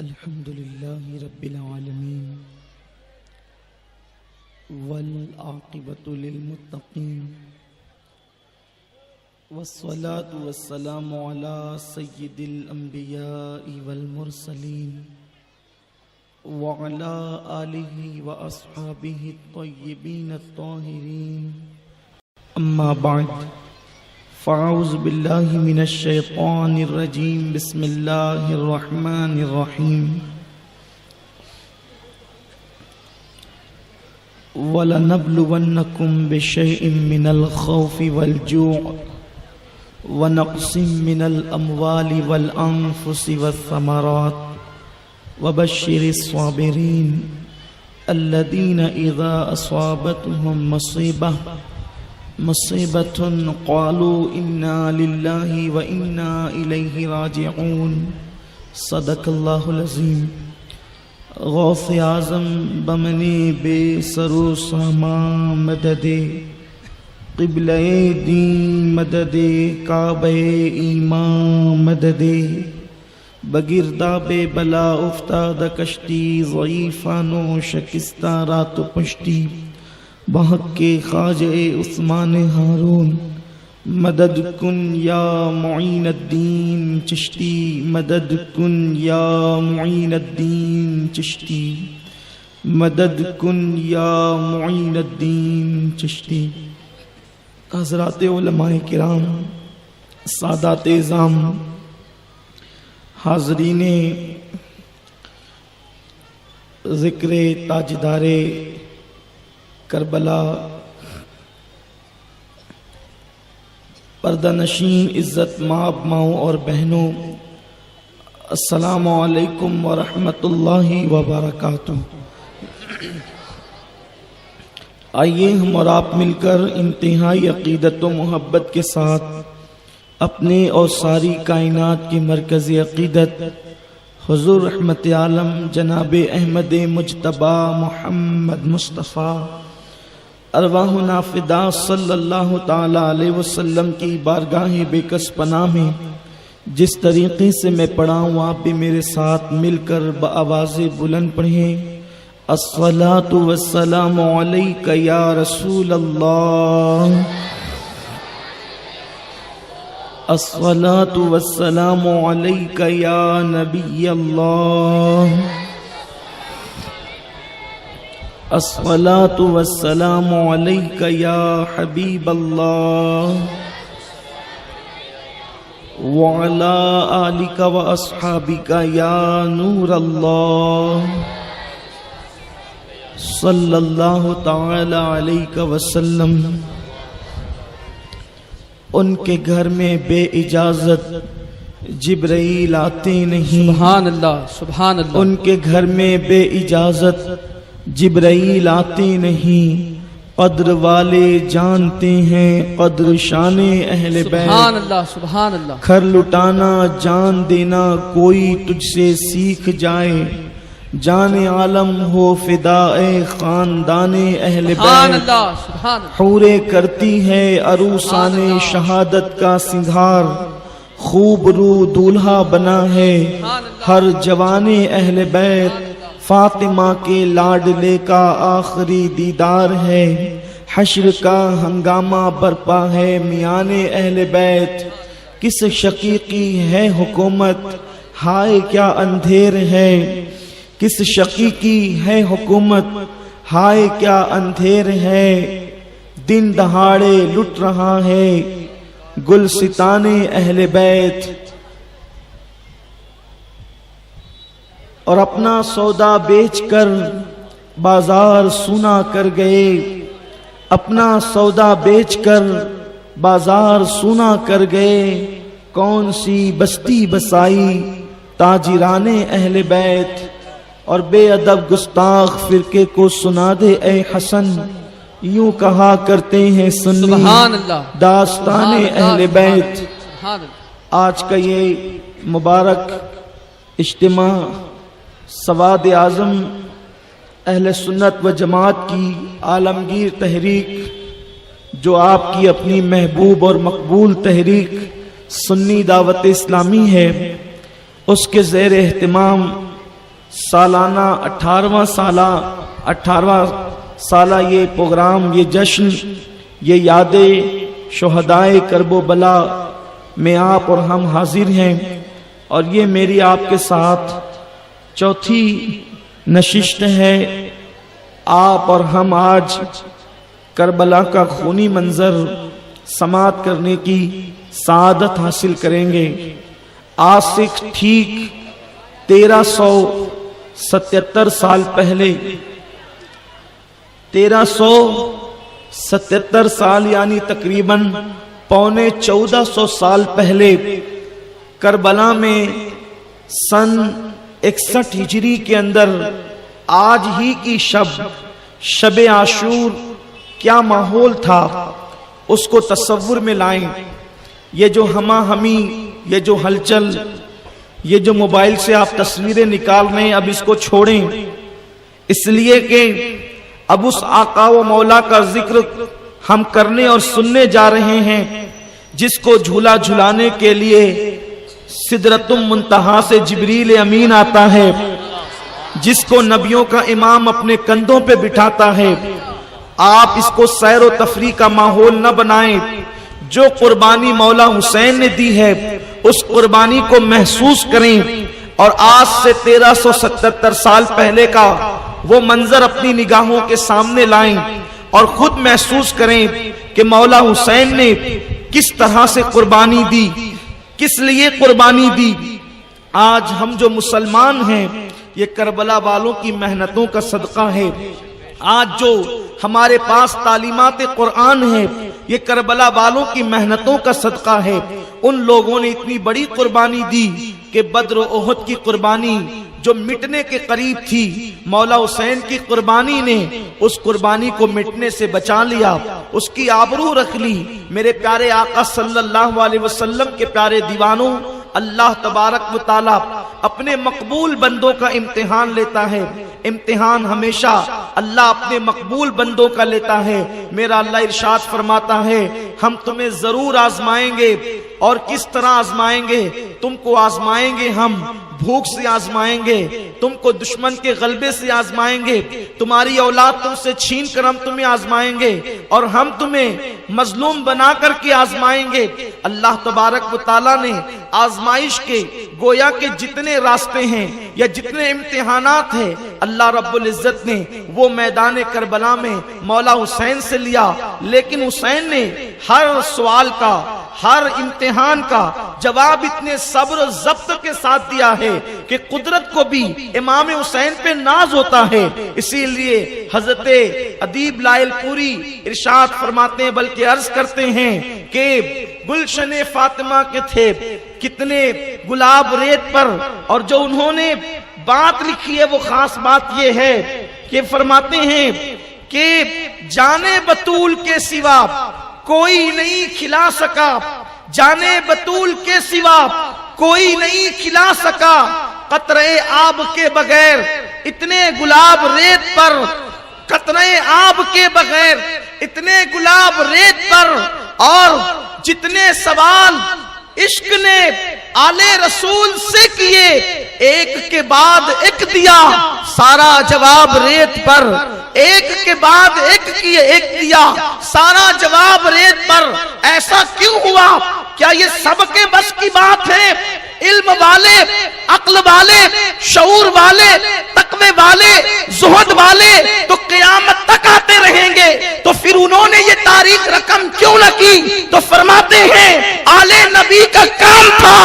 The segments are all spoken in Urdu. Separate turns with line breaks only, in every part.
الحمد لله رب العالمين والعاقبة للمتقين والصلاة والسلام على سيد الأنبياء والمرسلين وعلى آله وأصحابه الطيبين الطاهرين أما بعد فأعوذ بالله من الشيطان الرجيم بسم الله الرحمن الرحيم وَلَنَبْلُوَنَّكُمْ بِشَيْءٍ مِّنَ الْخَوْفِ وَالْجُوعِ وَنَقْصٍ مِّنَ الْأَمْوَالِ وَالْأَنفُسِ وَالثَّمَرَاتِ وَبَشِّرِ الصَّابِرِينَ الَّذِينَ إِذَا أَصَابَتْهُمْ مصيبة قالوا إنا لله وإنا إليه راجعون صدق اللہ العظیم. غوث اعظم بمنِ بے سرو ساما مدد قبلہ دین مدد کعبہ ایمان مدد بگرداب بلا افتاد کشتی ضعیفانو شکستہ رات پشتی بحق کے خواجہ عثمان ہارون مدد کن یا معین الدین چشتی مدد کن یا معین الدین چشتی مدد کن یا معین الدین چشتی. حضرات علماء کرام، سادات اعظام، حاضرین ذکر تاجدار کربلا، پردہ نشین عزت مآب ماؤں اور بہنوں، السلام علیکم ورحمۃ اللہ وبرکاتہ. آئیے ہم اور آپ مل کر انتہائی عقیدت و محبت کے ساتھ اپنے اور ساری کائنات کی مرکزی عقیدت حضور رحمت عالم جناب احمد مجتبی محمد مصطفیٰ ارواحنا فدا صلی اللہ تعالی علیہ وسلم کی بارگاہ بے کس پناہ میں جس طریقے سے میں پڑھا ہوں آپ بھی میرے ساتھ مل کر بآواز بلند پڑھیں. الصلاۃ والسلام علیک یا رسول اللہ، الصلاۃ والسلام علیک یا نبی اللہ، الصلاۃ والسلام علیک یا حبیب اللہ، وعلی آلک واصحابک یا نور اللہ، صلی اللہ تعالی علیہ وسلم. ان کے گھر میں بے اجازت جبرائیل آتے نہیں،
سبحان اللہ سبحان اللہ.
ان کے گھر میں بے اجازت جبرائیل آتے نہیں. قدر والے جانتے ہیں قدر شان اہل بیت،
سبحان اللہ سبحان اللہ.
گھر لٹانا جان دینا کوئی تجھ سے سیکھ جائے، جان عالم ہو فدائے خاندان اہل بیت.
سبحان اللہ سبحان اللہ.
حورے کرتی ہے عروسان شہادت کا سنگھار، خوب رو دولہا بنا ہے ہر جوان اہل بیت. فاطمہ کے لاڈلے کا آخری دیدار ہے، حشر کا ہنگامہ برپا ہے میان اہل بیت. کس شقیقی ہے حکومت ہائے کیا اندھیر ہے، کس شقی کی ہے حکومت ہائے کیا اندھیر ہے. دن دہاڑے لٹ رہا ہے گلستان اہل بیت، اور اپنا سودا بیچ کر بازار سونا کر گئے، اپنا سودا بیچ کر بازار سونا کر گئے. کون سی بستی بسائی تاجران اہل بیت، اور بے ادب گستاخ فرقے کو سنا دے اے حسن. یوں کہا کرتے ہیں سنی
سبحان اللہ
داستان اہل بیت.
سبحان اللہ.
آج کا یہ مبارک اجتماع سواد اعظم اہل سنت و جماعت کی عالمگیر تحریک، جو آپ کی اپنی محبوب اور مقبول تحریک سنی دعوت اسلامی ہے، اس کے زیر اہتمام سالانہ 18واں سالہ یہ پروگرام، یہ جشن، یہ یادیں شہدائے کرب و بلا میں آپ اور ہم حاضر ہیں، اور یہ میری آپ کے ساتھ چوتھی نشست ہے۔ آپ اور ہم آج کربلا کا خونی منظر سماعت کرنے کی سعادت حاصل کریں گے۔ آج سے ٹھیک 1377 سال پہلے، 1377 سال یعنی تقریباً پونے 1400 سال پہلے کربلا میں سن 61 ہجری کے اندر آج ہی کی شب عاشور کیا ماحول تھا اس کو تصور میں لائیں۔ یہ جو ہما ہمی، یہ جو ہلچل، یہ جو موبائل سے آپ تصویریں نکال رہے ہیں، اب اس کو چھوڑیں، اس لیے کہ اب اس آقا و مولا کا ذکر ہم کرنے اور سننے جا رہے ہیں جس کو جھولا جھلانے کے لیے سدرۃ المنتہا سے جبریل امین آتا ہے، جس کو نبیوں کا امام اپنے کندھوں پہ بٹھاتا ہے۔ آپ اس کو سیر و تفریح کا ماحول نہ بنائیں۔ جو قربانی مولا حسین نے دی ہے اس قربانی کو محسوس کریں، اور آج سے 1377 سال پہلے کا وہ منظر اپنی نگاہوں کے سامنے لائیں اور خود محسوس کریں کہ مولا حسین نے کس طرح سے قربانی دی، کس لیے قربانی دی۔ آج ہم جو مسلمان ہیں یہ کربلا والوں کی محنتوں کا صدقہ ہے۔ آج جو ہمارے پاس تعلیمات قرآن ہے یہ کربلا والوں کی محنتوں کا صدقہ ہے۔ ان لوگوں نے اتنی بڑی قربانی دی کہ بدر و احد کی قربانی جو مٹنے کے قریب تھی، مولا حسین کی قربانی نے اس قربانی کو مٹنے سے بچا لیا، اس کی آبرو رکھ لی۔ میرے پیارے آقا صلی اللہ علیہ وسلم کے پیارے دیوانوں، اللہ تبارک و تعالی اپنے مقبول بندوں کا امتحان لیتا ہے۔ امتحان ہمیشہ اللہ اپنے مقبول بندوں کا لیتا ہے۔ میرا اللہ ارشاد فرماتا ہے ہم تمہیں ضرور آزمائیں گے، اور کس طرح آزمائیں گے؟ تم کو آزمائیں گے ہم بھوک سے آزمائیں گے، تم کو دشمن کے غلبے سے آزمائیں گے، تمہاری اولاد تم سے چھین کر ہم تمہیں آزمائیں گے، اور ہم تمہیں مظلوم بنا کر کے آزمائیں گے۔ اللہ تبارک و تعالیٰ نے آزمائش کے گویا کے جتنے راستے ہیں یا جتنے امتحانات ہیں اللہ رب العزت نے وہ میدان کربلا میں مولا حسین سے لیا، لیکن حسین نے ہر سوال کا، ہر امتحان کا جواب اتنے صبر و ضبط کے ساتھ دیا ہے کہ قدرت کو بھی امام حسین پہ ناز ہوتا ہے۔ اسی لیے حضرت ادیب لائل پوری ارشاد فرماتے ہیں، بلکہ عرض کرتے ہیں کہ گلشن فاطمہ کے تھے کتنے گلاب ریت پر، اور جو انہوں نے بات لکھی ہے وہ خاص بات یہ ہے کہ فرماتے ہیں کہ جانے بطول کے سوا کوئی نہیں کھلا سکا، جانے بطول کے سوا کوئی نہیں کھلا سکا، قطرے آب کے بغیر اتنے گلاب ریت پر، قطرے آب کے بغیر اتنے گلاب ریت پر، اور جتنے سوال عشق نے آلے رسول سے کیے ایک کے بعد ایک دیا سارا جواب ریت پر، ایک کے بعد ایک کیے ایک دیا سارا جواب ریت پر۔ ایسا کیوں ہوا؟ کیا یہ سب کے بس کی بات ہے؟ علم والے، عقل والے، شعور والے، تقوی والے، زہد والے تو قیامت تک آتے رہیں گے، تو پھر انہوں نے یہ تاریخ رقم کیوں نہ کی؟ تو فرماتے ہیں آلے نبی کا کام تھا،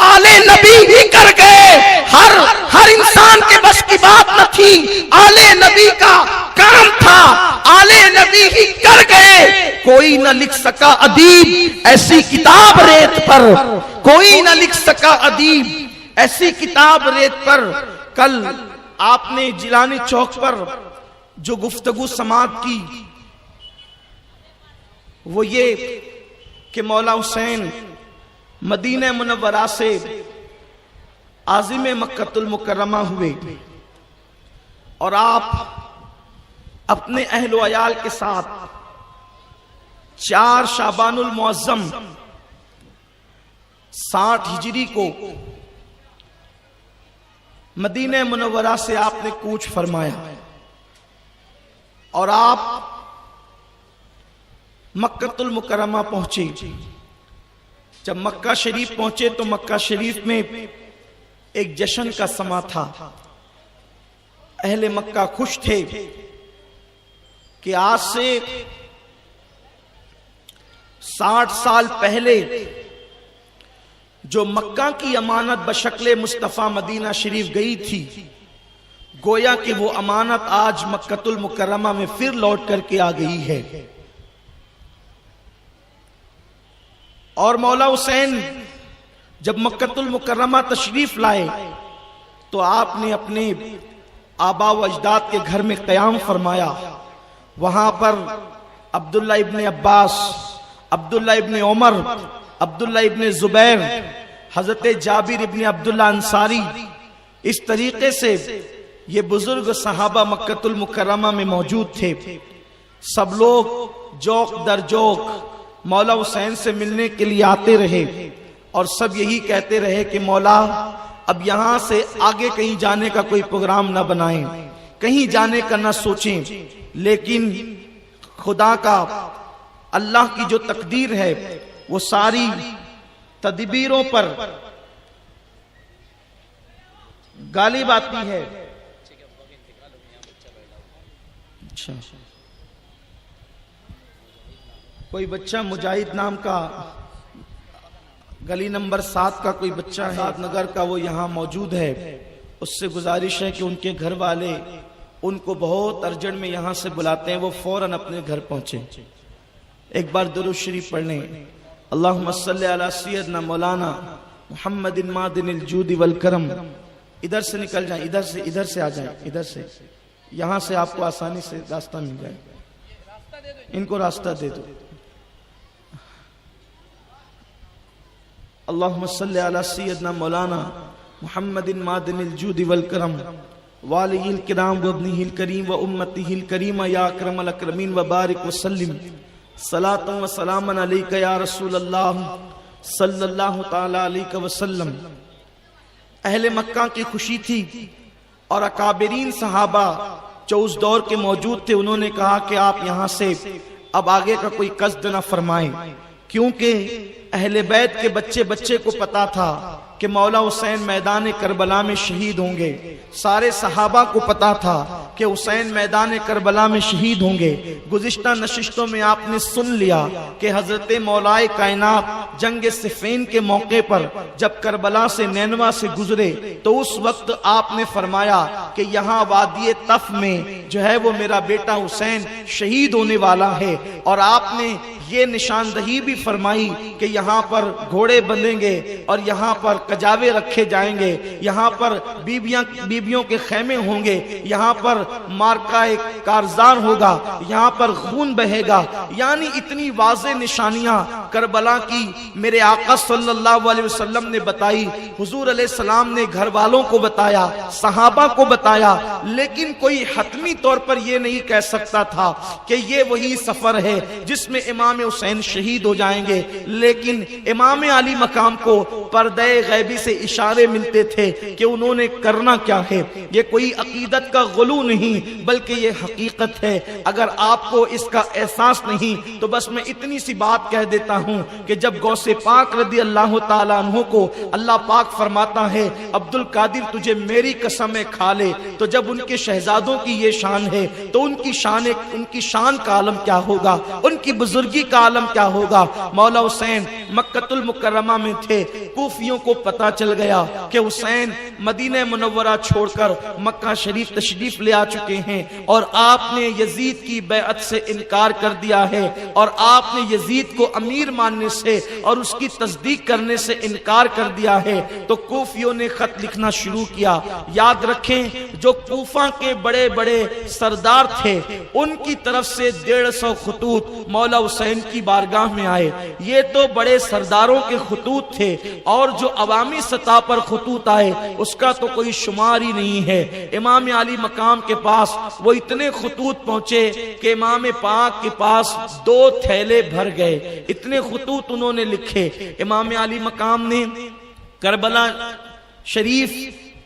آلے نبی ہی کر گئے، ہر انسان کے بس کی بات نہ تھی، آلے نبی کا کام تھا، آلے نبی ہی کر گئے۔ کوئی نہ لکھ سکا ادیب ایسی کتاب ریت پر، کوئی نہ لکھ سکا ادیب ایسی کتاب ریت پر۔ کل آپ نے جیلانی چوک پر جو گفتگو سماعت کی وہ یہ کہ مولا حسین مدینہ منورہ سے عازم مکہ المکرمہ ہوئے، اور آپ اپنے اہل و عیال کے ساتھ 4 شعبان المعظم 60 ہجری کو مدینہ منورہ سے آپ نے کوچ فرمایا اور آپ مکہ المکرمہ پہنچے۔ جب مکہ شریف پہنچے تو مکہ شریف میں ایک جشن کا سما تھا۔ اہل مکہ خوش تھے کہ آج سے 60 سال پہلے جو مکہ کی امانت بشکل مصطفیٰ مدینہ شریف گئی تھی، گویا کہ وہ امانت آج مکہ المکرمہ میں پھر لوٹ کر کے آ گئی ہے۔ اور مولا حسین جب مکہ المکرمہ تشریف لائے تو آپ نے اپنے آبا و اجداد کے گھر میں قیام فرمایا۔ وہاں پر عبداللہ ابن عباس، عبداللہ ابن عمر، عبداللہ ابن زبیر، حضرت جابر ابن عبداللہ انصاری، اس طریقے سے یہ بزرگ صحابہ مکہ المکرمہ میں موجود تھے۔ سب لوگ جوق در جوق مولا حسین سے ملنے کے لیے آتے رہے اور سب یہی کہتے رہے کہ مولا اب یہاں سے آگے کہیں جانے کا کوئی پروگرام نہ بنائیں، کہیں جانے کا نہ سوچیں، لیکن خدا کا، اللہ کی جو تقدیر ہے وہ ساری تدبیروں پر غالب آتی ہے۔ اچھا، کوئی بچہ مجاہد نام کا گلی نمبر 7 کا کوئی بچہ ہے سعد نگر کا، وہ یہاں موجود ہے۔ اس سے گزارش ہے کہ ان کے گھر والے ان کو بہت ارجنٹ میں یہاں سے بلاتے ہیں، وہ فوراً اپنے گھر پہنچے۔ ایک بار درود شریف پڑھ لیں۔ اللہم صلی علی سیدنا مولانا محمد مادن الجود والکرم۔ ادھر سے نکل جائیں، ادھر سے آ جائیں، ادھر سے، یہاں سے آپ کو آسانی سے راستہ مل جائے، ان کو راستہ دے دو۔ اللہم صلی علی سیدنا مولانا محمد مادن الجود والکرم والی الکرام وابنہ الکریم و امتہ الکریم یا اکرم الاکرمین وبارک وسلم صلاۃ و سلام علیک یا رسول اللہ صلی اللہ تعالی علیہ وسلم۔ اہل مکہ کی خوشی تھی اور اکابرین صحابہ جو اس دور کے موجود تھے، انہوں نے کہا کہ آپ یہاں سے اب آگے کا کوئی قصد نہ فرمائیں، کیونکہ اہل بیت کے بچے کو پتا تھا کہ مولا حسین میدان کربلا میں شہید ہوں گے۔ سارے صحابہ کو پتا تھا کہ حسین میدان کربلا میں شہید ہوں گے۔ گزشتہ نشستوں میں آپ نے سن لیا کہ حضرت مولا کائنات جنگ صفین کے موقع پر جب کربلا سے نینوا سے گزرے تو اس وقت آپ نے فرمایا کہ یہاں وادی طف میں جو ہے وہ میرا بیٹا حسین شہید ہونے والا ہے، اور آپ نے یہ نشاندہی بھی فرمائی کہ یہاں پر گھوڑے بندھیں گے اور یہاں پر کجاوے رکھے جائیں گے، یہاں پر بیبیوں کے خیمے ہوں گے، یہاں پر مارکہ کارزار ہوگا، یہاں پر خون بہے گا۔ یعنی اتنی واضح نشانیاں کربلا کی میرے آقا صلی اللہ علیہ وسلم نے بتائی، حضور علیہ السلام نے گھر والوں کو بتایا، صحابہ کو بتایا، لیکن کوئی حتمی طور پر یہ نہیں کہہ سکتا تھا کہ یہ وہی سفر ہے جس میں امام حسین شہید ہو جائیں گے۔ لیکن امام علی مقام کو پردہ غیبی سے اشارے ملتے تھے کہ انہوں نے کرنا کیا ہے۔ یہ کوئی عقیدت کا غلو نہیں بلکہ یہ حقیقت ہے۔ اگر آپ کو اس کا احساس نہیں تو بس میں اتنی سی بات کہہ دیتا ہوں کہ جب غوث پاک رضی اللہ تعالیٰ عنہ کو اللہ پاک فرماتا ہے عبد القادر تجھے میری قسم کھا لے، تو جب ان کے شہزادوں کی یہ شان ہے تو ان کی شان کا عالم کیا ہوگا، ان کی بزرگی کا عالم کیا ہوگا۔ مولا حسین مکہ المکرمہ میں تھے، کوفیوں کو پتا چل گیا کہ حسین مدینہ منورہ چھوڑ کر مکہ شریف تشریف لے آ چکے ہیں، اور آپ نے یزید کی بیعت سے انکار کر دیا ہے، اور آپ نے یزید کو امیر ماننے سے اور اس کی تصدیق کرنے سے انکار کر دیا ہے۔ تو کوفیوں نے خط لکھنا شروع کیا۔ یاد رکھیں جو کوفہ کے بڑے بڑے سردار تھے ان کی طرف سے 150 خطوط مولا حسین کی بارگاہ میں آئے۔ یہ تو بڑے سرداروں کے خطوط تھے، اور جو عوامی سطح پر خطوط آئے اس کا تو کوئی شمار ہی نہیں ہے۔ امام علی مقام کے پاس وہ اتنے خطوط پہنچے کہ امام پاک کے پاس 2 تھیلے بھر گئے، اتنے خطوط انہوں نے لکھے۔ امام علی مقام نے کربلا شریف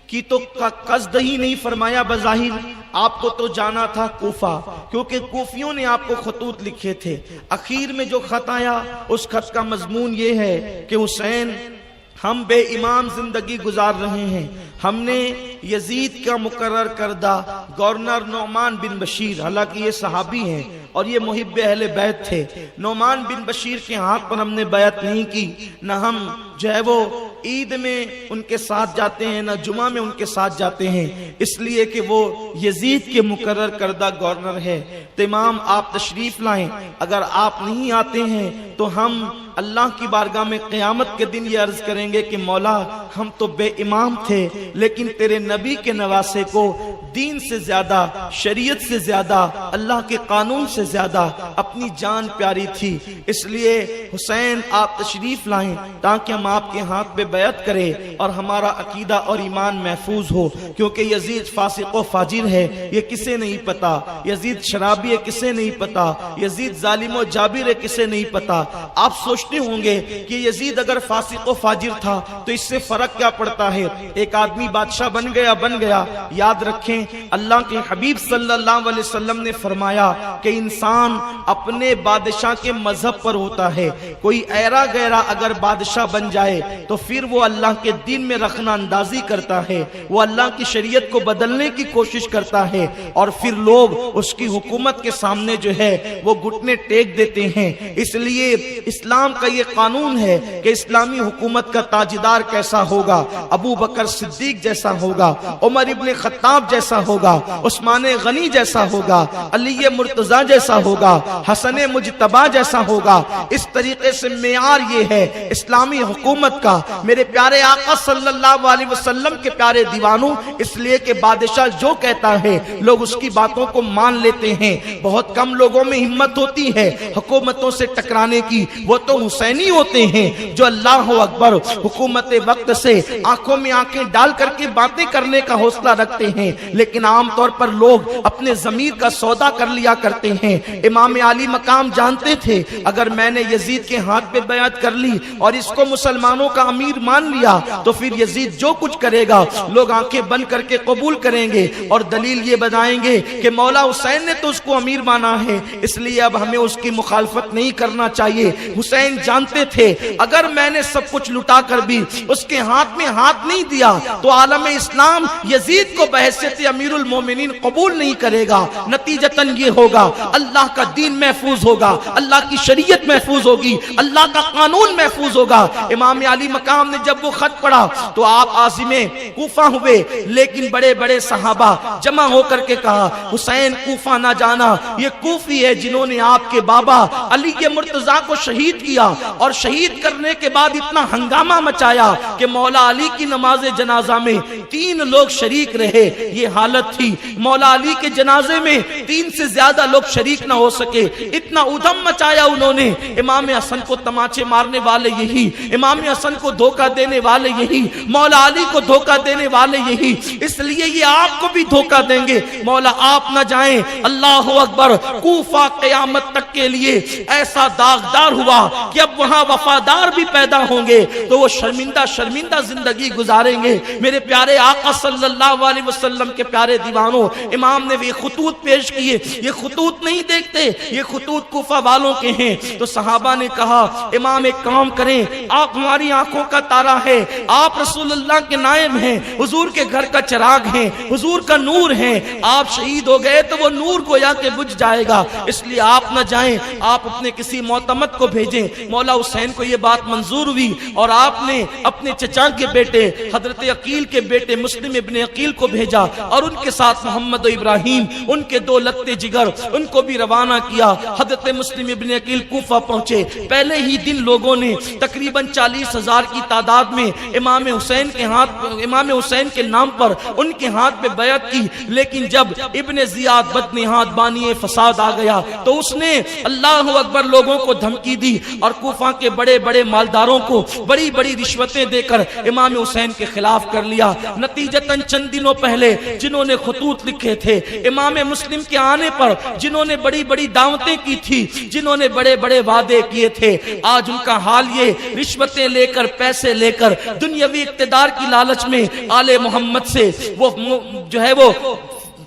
کی تو قصد ہی نہیں فرمایا بظاہر، آپ کو تو جانا تھا کوفہ، کیونکہ کوفیوں نے آپ کو خطوط لکھے تھے۔ اخیر میں جو خط آیا اس خط کا مضمون یہ ہے کہ حسین ہم بے امام زندگی گزار رہے ہیں، ہم نے یزید کا مقرر کردہ گورنر نعمان بن بشیر، حالانکہ یہ صحابی ہیں اور یہ محب اہل بیت تھے، نعمان بن بشیر کے ہاتھ پر ہم نے بیعت نہیں کی، نہ ہم جو ہے وہ عید میں ان کے ساتھ جاتے ہیں، نہ جمعہ میں ان کے ساتھ جاتے ہیں، اس لیے کہ وہ یزید کے مقرر کردہ گورنر ہے۔ تو امام آپ تشریف لائیں، اگر آپ نہیں آتے ہیں تو ہم اللہ کی بارگاہ میں قیامت کے دن یہ عرض کریں گے کہ مولا ہم تو بے امام تھے، لیکن تیرے نبی کے نواسے کو دین سے زیادہ، شریعت سے زیادہ، اللہ کے قانون سے زیادہ اپنی جان پیاری تھی، اس لیے حسین آپ تشریف لائیں تاکہ ہم آپ کے ہاتھ پہ بیعت کریں اور ہمارا عقیدہ اور ایمان محفوظ ہو، کیونکہ یزید فاسق و فاجر ہے، یہ کسے نہیں پتا، یزید شرابی ہے کسے نہیں پتا، یزید ظالم و جابر ہے کسے نہیں پتا۔ آپ سوچتے ہوں گے کہ یزید اگر فاسق و فاجر تھا تو اس سے فرق کیا پڑتا ہے، ایک آدمی بادشاہ بن گیا، یاد رکھیں اللہ کے حبیب صلی اللہ علیہ وسلم نے فرمایا کہ انسان اپنے بادشاہ کے مذہب پر ہوتا ہے، کوئی ایرا گیرا اگر بادشاہ بن جائے تو پھر وہ اللہ کے دین میں رخنہ اندازی کرتا ہے، وہ اللہ کی شریعت کو بدلنے کی کوشش کرتا ہے، اور پھر لوگ اس کی حکومت کے سامنے جو ہے وہ گھٹنے ٹیک دیتے ہیں۔ اس لیے اسلام کا یہ قانون ہے کہ اسلامی حکومت کا تاجدار کیسا ہوگا، ابو بکر صدیق جیسا ہوگا، عمر ابن خطاب جیسا ہوگا، عثمان غنی جیسا ہوگا، علی مرتضیٰ جیسا ہوگا، حسن مجتبی جیسا ہوگا۔ اس طریقے سے معیار یہ ہے اسلامی حکومت کا، میرے پیارے آقا صلی اللہ علیہ وسلم کے پیارے دیوانوں، اس لیے کہ بادشاہ جو کہتا ہے لوگ اس کی باتوں کو مان لیتے ہیں۔ بہت کم لوگوں میں ہمت ہوتی ہے حکومتوں سے ٹکرانے کی، وہ تو حسینی ہوتے ہیں جو اللہ اکبر حکومت وقت سے آنکھوں میں آنکھیں ڈال کر کے باتیں کرنے کا حوصلہ رکھتے ہیں، لیکن عام طور پر لوگ اپنے ضمیر کا سودا کر لیا کرتے ہیں۔ امام علی مقام جانتے تھے اگر میں نے یزید کے ہاتھ پہ بیعت کر لی اور اس کو مسلمانوں کا امیر مان لیا تو پھر یزید جو کچھ کرے گا لوگ آنکھیں بند کر کے قبول کریں گے اور دلیل یہ بتائیں گے کہ مولا حسین نے تو اس کو امیر مانا ہے، اس لیے اب ہمیں اس کی مخالفت نہیں کرنا چاہیے۔ حسین جانتے تھے اگر میں نے سب کچھ لٹا کر بھی اس کے ہاتھ میں ہاتھ نہیں دیا تو عالم اسلام یزید کو بحیثیت امیر المومنین قبول نہیں کرے گا، نتیجتاً یہ ہوگا اللہ کا دین محفوظ ہوگا، اللہ کی شریعت محفوظ ہوگی، اللہ کا قانون محفوظ ہوگا۔ امام علی مقام نے جب وہ خط پڑھا تو آپ عازم کوفہ ہوئے، لیکن بڑے بڑے صحابہ جمع ہو کر کے کہا حسین کوفہ نہ جانا، یہ کوفی ہے جنہوں نے آپ کے بابا علی مرتضیٰ کو شہید کیا، اور شہید کرنے کے بعد اتنا ہنگامہ مچایا کہ مولا علی کی نماز جنازہ میں 3 لوگ شریک رہے۔ یہ حالت تھی مولا علی کے جنازے میں 3 سے زیادہ لوگ شریک نہ ہو سکے، اتنا ادھم مچایا انہوں نے۔ امام حسن کو تماچے مارنے والے یہی، امام حسن کو دھوکہ دینے والے یہی، مولا علی کو دھوکہ دینے والے یہی، اس لیے یہ آپ کو بھی دھوکہ دیں گے۔ مولا آپ نہ جائیں، اللہ اکبر۔ کوفہ قیامت تک کے لیے ایسا داغدار ہوا کہ اب وہاں وفادار بھی پیدا ہوں گے تو وہ شرمندہ زندگی گزاریں گے۔ میرے پیارے آقا صلی اللہ علیہ وسلم کے پیارے دیوانوں، امام نے یہ خطوط پیش کیے، یہ خطوط نہیں دیکھتے، یہ خطوط کوفہ والوں کے ہیں۔ تو صحابہ نے کہا امام ایک کام کریں، آپ ہماری آنکھوں کا تارا ہے، آپ رسول اللہ کے نائب ہیں، حضور کے گھر کا چراغ ہیں، حضور کا نور ہیں، آپ شہید ہو گئے تو وہ نور گویا کہ بجھ جائے گا، اس لیے آپ نہ جائیں، آپ اپنے کسی معتمد کو بھیجیں۔ مولا حسین کو یہ بات منظور ہوئی اور آپ نے اپنے چچا کے بیٹے حضرت عقیل کے بیٹے مسلم ابن عقیل کو بھیجا، اور ان کے ساتھ محمد و ابراہیم ان کے 2 لگتے جگر ان کو بھی روانہ کیا۔ حضرت مسلم ابن عقیل کوفہ پہنچے، پہلے ہی دن لوگوں نے تقریباً 40,000 کی تعداد میں امام حسین کے نام پر ان کے ہاتھ پہ بیعت کی، لیکن جب ابن زیاد بدنہاد بانی فساد آ گیا تو اس نے اللہ اکبر لوگوں کو دھمکی دی اور کوفہ کے بڑے بڑے مالداروں کو بڑی بڑی رشوتیں دے کر امام حسین کے خلاف کر لیا۔ نتیجتاً چند دنوں پہلے جنہوں نے خطوط لکھے تھے امام مسلم کے آنے پر، جنہوں نے بڑی بڑی دعوتیں کی تھی، جنہوں نے بڑے بڑے وعدے کیے تھے، آج ان کا حال یہ رشوت رشوتیں لے کر پیسے لے کر دنیاوی اقتدار کی لالچ میں آل محمد سے وہ جو ہے وہ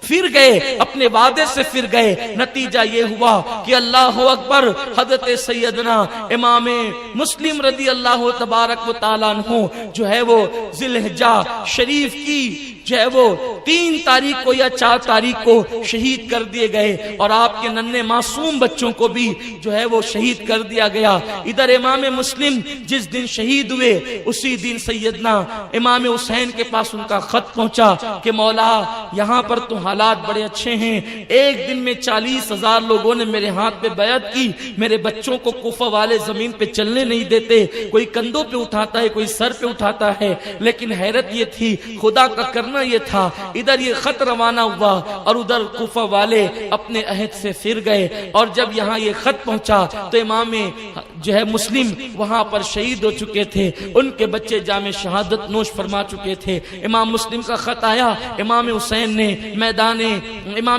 پھر گئے، اپنے وعدے سے پھر گئے۔ نتیجہ یہ ہوا کہ اللہ اکبر، حضرت سیدنا امام مسلم رضی اللہ تبارک و تعالیٰ عنہ جو ہے وہ ذی الحجہ شریف کی جو ہے وہ 3 تاریخ کو یا 4 تاریخ کو شہید کر دیے گئے، اور آپ کے ننھے معصوم بچوں کو بھی جو ہے وہ شہید کر دیا گیا۔ ادھر امام مسلم جس دن شہید ہوئے اسی دن سیدنا امام حسین کے پاس ان کا خط پہنچا کہ مولا یہاں پر تو حالات بڑے اچھے ہیں، ایک دن میں 40,000 لوگوں نے میرے ہاتھ پہ بیعت کی، میرے بچوں کو کوفہ والے زمین پہ چلنے نہیں دیتے، کوئی کندھوں پہ اٹھاتا ہے کوئی سر پہ اٹھاتا ہے، لیکن حیرت یہ تھی خدا کا کرنا یہ تھا، ادھر یہ خط روانہ ہوا اور ادھر کوفہ والے اپنے عہد سے پھر گئے، اور جب یہاں یہ خط پہنچا تو امام جو ہے مسلم وہاں پر شہید ہو چکے تھے، ان کے بچے جام شہادت نوش فرما چکے تھے۔ امام مسلم کا خط آیا، امام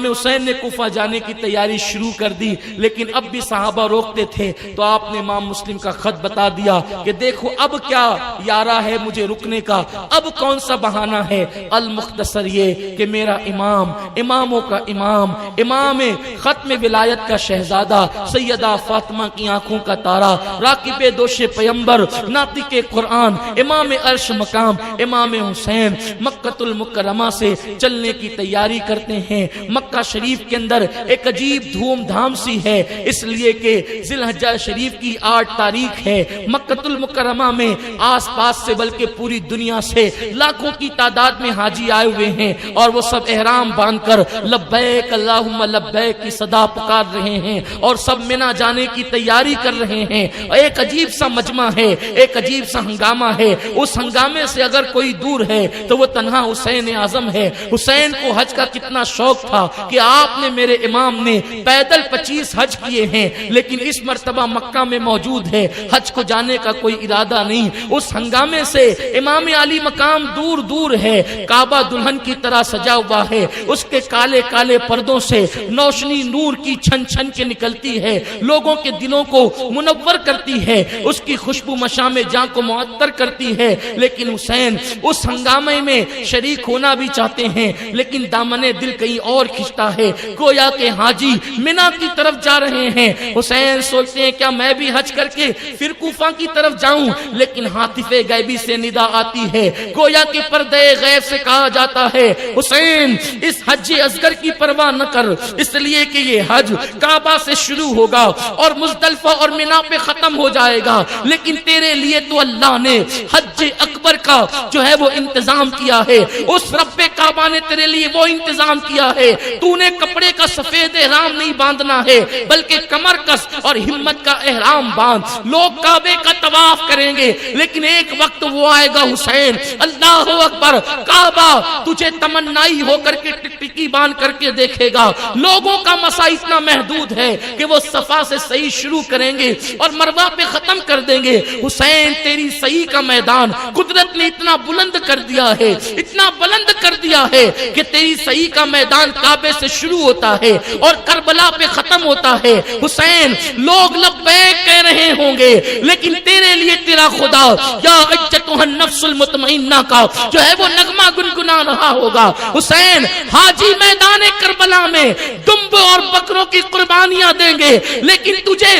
حسین نے کوفہ جانے کی تیاری شروع کر دی، لیکن اب بھی صحابہ روکتے تھے، تو آپ نے امام مسلم کا خط بتا دیا کہ دیکھو اب کیا یارہ ہے مجھے رکنے کا، اب کون سا بہانہ ہے، المختصر یہ کہ میرا امام، اماموں کا امام، امام ختم ولایت کا شہزادہ سیدہ فاطمہ کی آنکھوں کا تارا، راکب دوش پیمبر، ناطق قرآن، امام عرش مقام امام حسین مکہ المکرمہ سے چلنے کی تیاری کرتے ہیں۔ مکہ شریف کے اندر ایک عجیب دھوم دھام سی ہے، اس لیے کہ ذی الحجہ شریف کی 8 تاریخ ہے۔ مکہ المکرمہ میں آس پاس سے بلکہ پوری دنیا سے لاکھوں کی تعداد میں حاجی آئے ہوئے ہیں، اور وہ سب احرام باندھ کر لبیک اللہم لبیک کی صدا پکار رہے ہیں، اور سب منا جانے کی تیاری کر رہے ہیں۔ ایک عجیب سا مجمع ہے، ایک عجیب سا ہنگامہ ہے، اس ہنگامے سے اگر کوئی دور ہے تو وہ تنہا حسین اعظم ہے۔ حسین کو حج کا کتنا شوق تھا کہ آپ نے میرے امام نے پیدل 25 حج کیے ہیں، لیکن اس مرتبہ مکہ میں موجود ہے، حج کو جانے کا کوئی ارادہ نہیں۔ اس ہنگامے سے امام علی مقام دور دور ہے، کعبہ دلہن کی طرح سجا ہوا ہے، اس کے کالے کالے پردوں سے روشنی نور کی چھن چھن کے نکلتی ہے، لوگوں کے دلوں کو منور کرتی ہے، اس کی خوشبو مشام جاں کو معطر کرتی ہے، لیکن حسین اس ہنگامے میں شریک ہونا بھی چاہتے ہیں، لیکن دامن دل کہیں اور کھنچتا ہے، گویا کہ حاجی منا کی طرف جا رہے ہیں۔ حسین سوچتے ہیں کیا میں بھی حج کر کے پھر کوفہ کی طرف جاؤں، لیکن ہاتف غیبی سے ندا آتی ہے، گویا کہ پردے غیب سے کہا جاتا ہے حسین اس حج اصغر کی پرواہ نہ کر، اس لیے کہ یہ حج کعبہ سے شروع ہوگا اور مزدلفہ اور منا پہ ختم ہو جائے گا، لیکن تیرے لیے تو اللہ نے حج اکبر کا جو ہے وہ انتظام کیا ہے، اس رب کعبہ نے تیرے لیے وہ انتظام کیا ہے، تو نے کپڑے کا سفید احرام نہیں باندھنا ہے بلکہ کمر کس اور ہمت کا احرام باندھ۔ لوگ کعبے کا طواف کریں گے، لیکن ایک وقت وہ آئے گا حسین، اللہ اکبر، کعبہ تجھے تمنائی ہو کر کے ٹکٹکی باندھ کر کے دیکھے گا۔ لوگوں کا مسا اتنا محدود ہے کہ وہ صفا سے صحیح شروع کریں گے اور مروہ پہ ختم کر دیں گے۔ حسین تیری صحیح کا میدان قدرت نے اتنا بلند کر دیا ہے، اتنا بلند کر دیا ہے کہ تیری صحیح کا میدان کعبے سے شروع ہوتا ہے اور کربلا پہ ختم ہوتا ہے۔ حسین لوگ لبیک کہہ رہے ہوں گے، لیکن تیرے لیے تیرا خدا یا ایتھا النفس المطمئنہ کا جو ہے وہ نغمہ گنگنا رہا ہوگا۔ حسین حاجی میدان کربلا میں دمب اور بکروں کی قربانیاں دیں گے، لیکن تجھے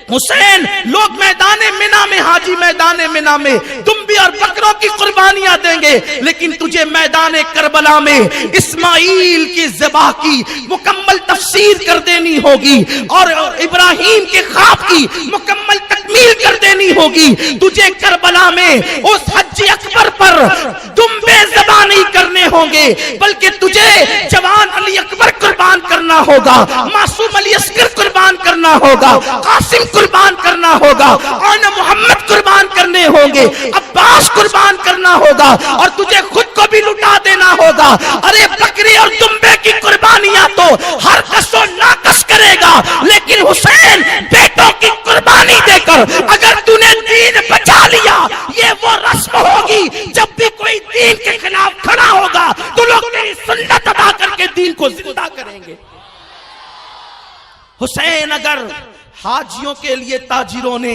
حسین لوگ میدان منا میں، حاجی میدان منا میں دمبی اور بکروں کی قربانیاں دیں گے، لیکن تجھے میدان کربلا میں اسماعیل کی ذبح کی مکمل تفسیر کر دینی ہوگی اور ابراہیم کے خواب کی مکمل تکمیل کر دینی ہوگی۔ تجھے کربلا میں اس حج اکبر پر دمبے ذبح نہیں کرنے ہوں گے، بلکہ تجھے جوان علی اکبر قربان کرنا ہوگا، معصوم علی اصغر قربان کرنا ہوگا، قاسم قربان کرنا ہوگا، اور محمد قربان کرنے ہوں گے، عباس قربان کرنا ہوگا، اور تجھے خود کو بھی لٹا دینا ہوگا۔ ارے بکری اور دمبے کی قربانیاں تو ہر کس و ناکس کرے گا، لیکن حسین بیٹوں کی قربانی دے کر اگر تو نے دین بچا لیا، یہ وہ رسم ہوگی جب بھی کوئی دین کے خلاف کھڑا ہوگا تو لوگ تیری سنت ادا کر کے دین کو زندہ کریں گے۔ حسین اگر حاجیوں کے لیے تاجروں نے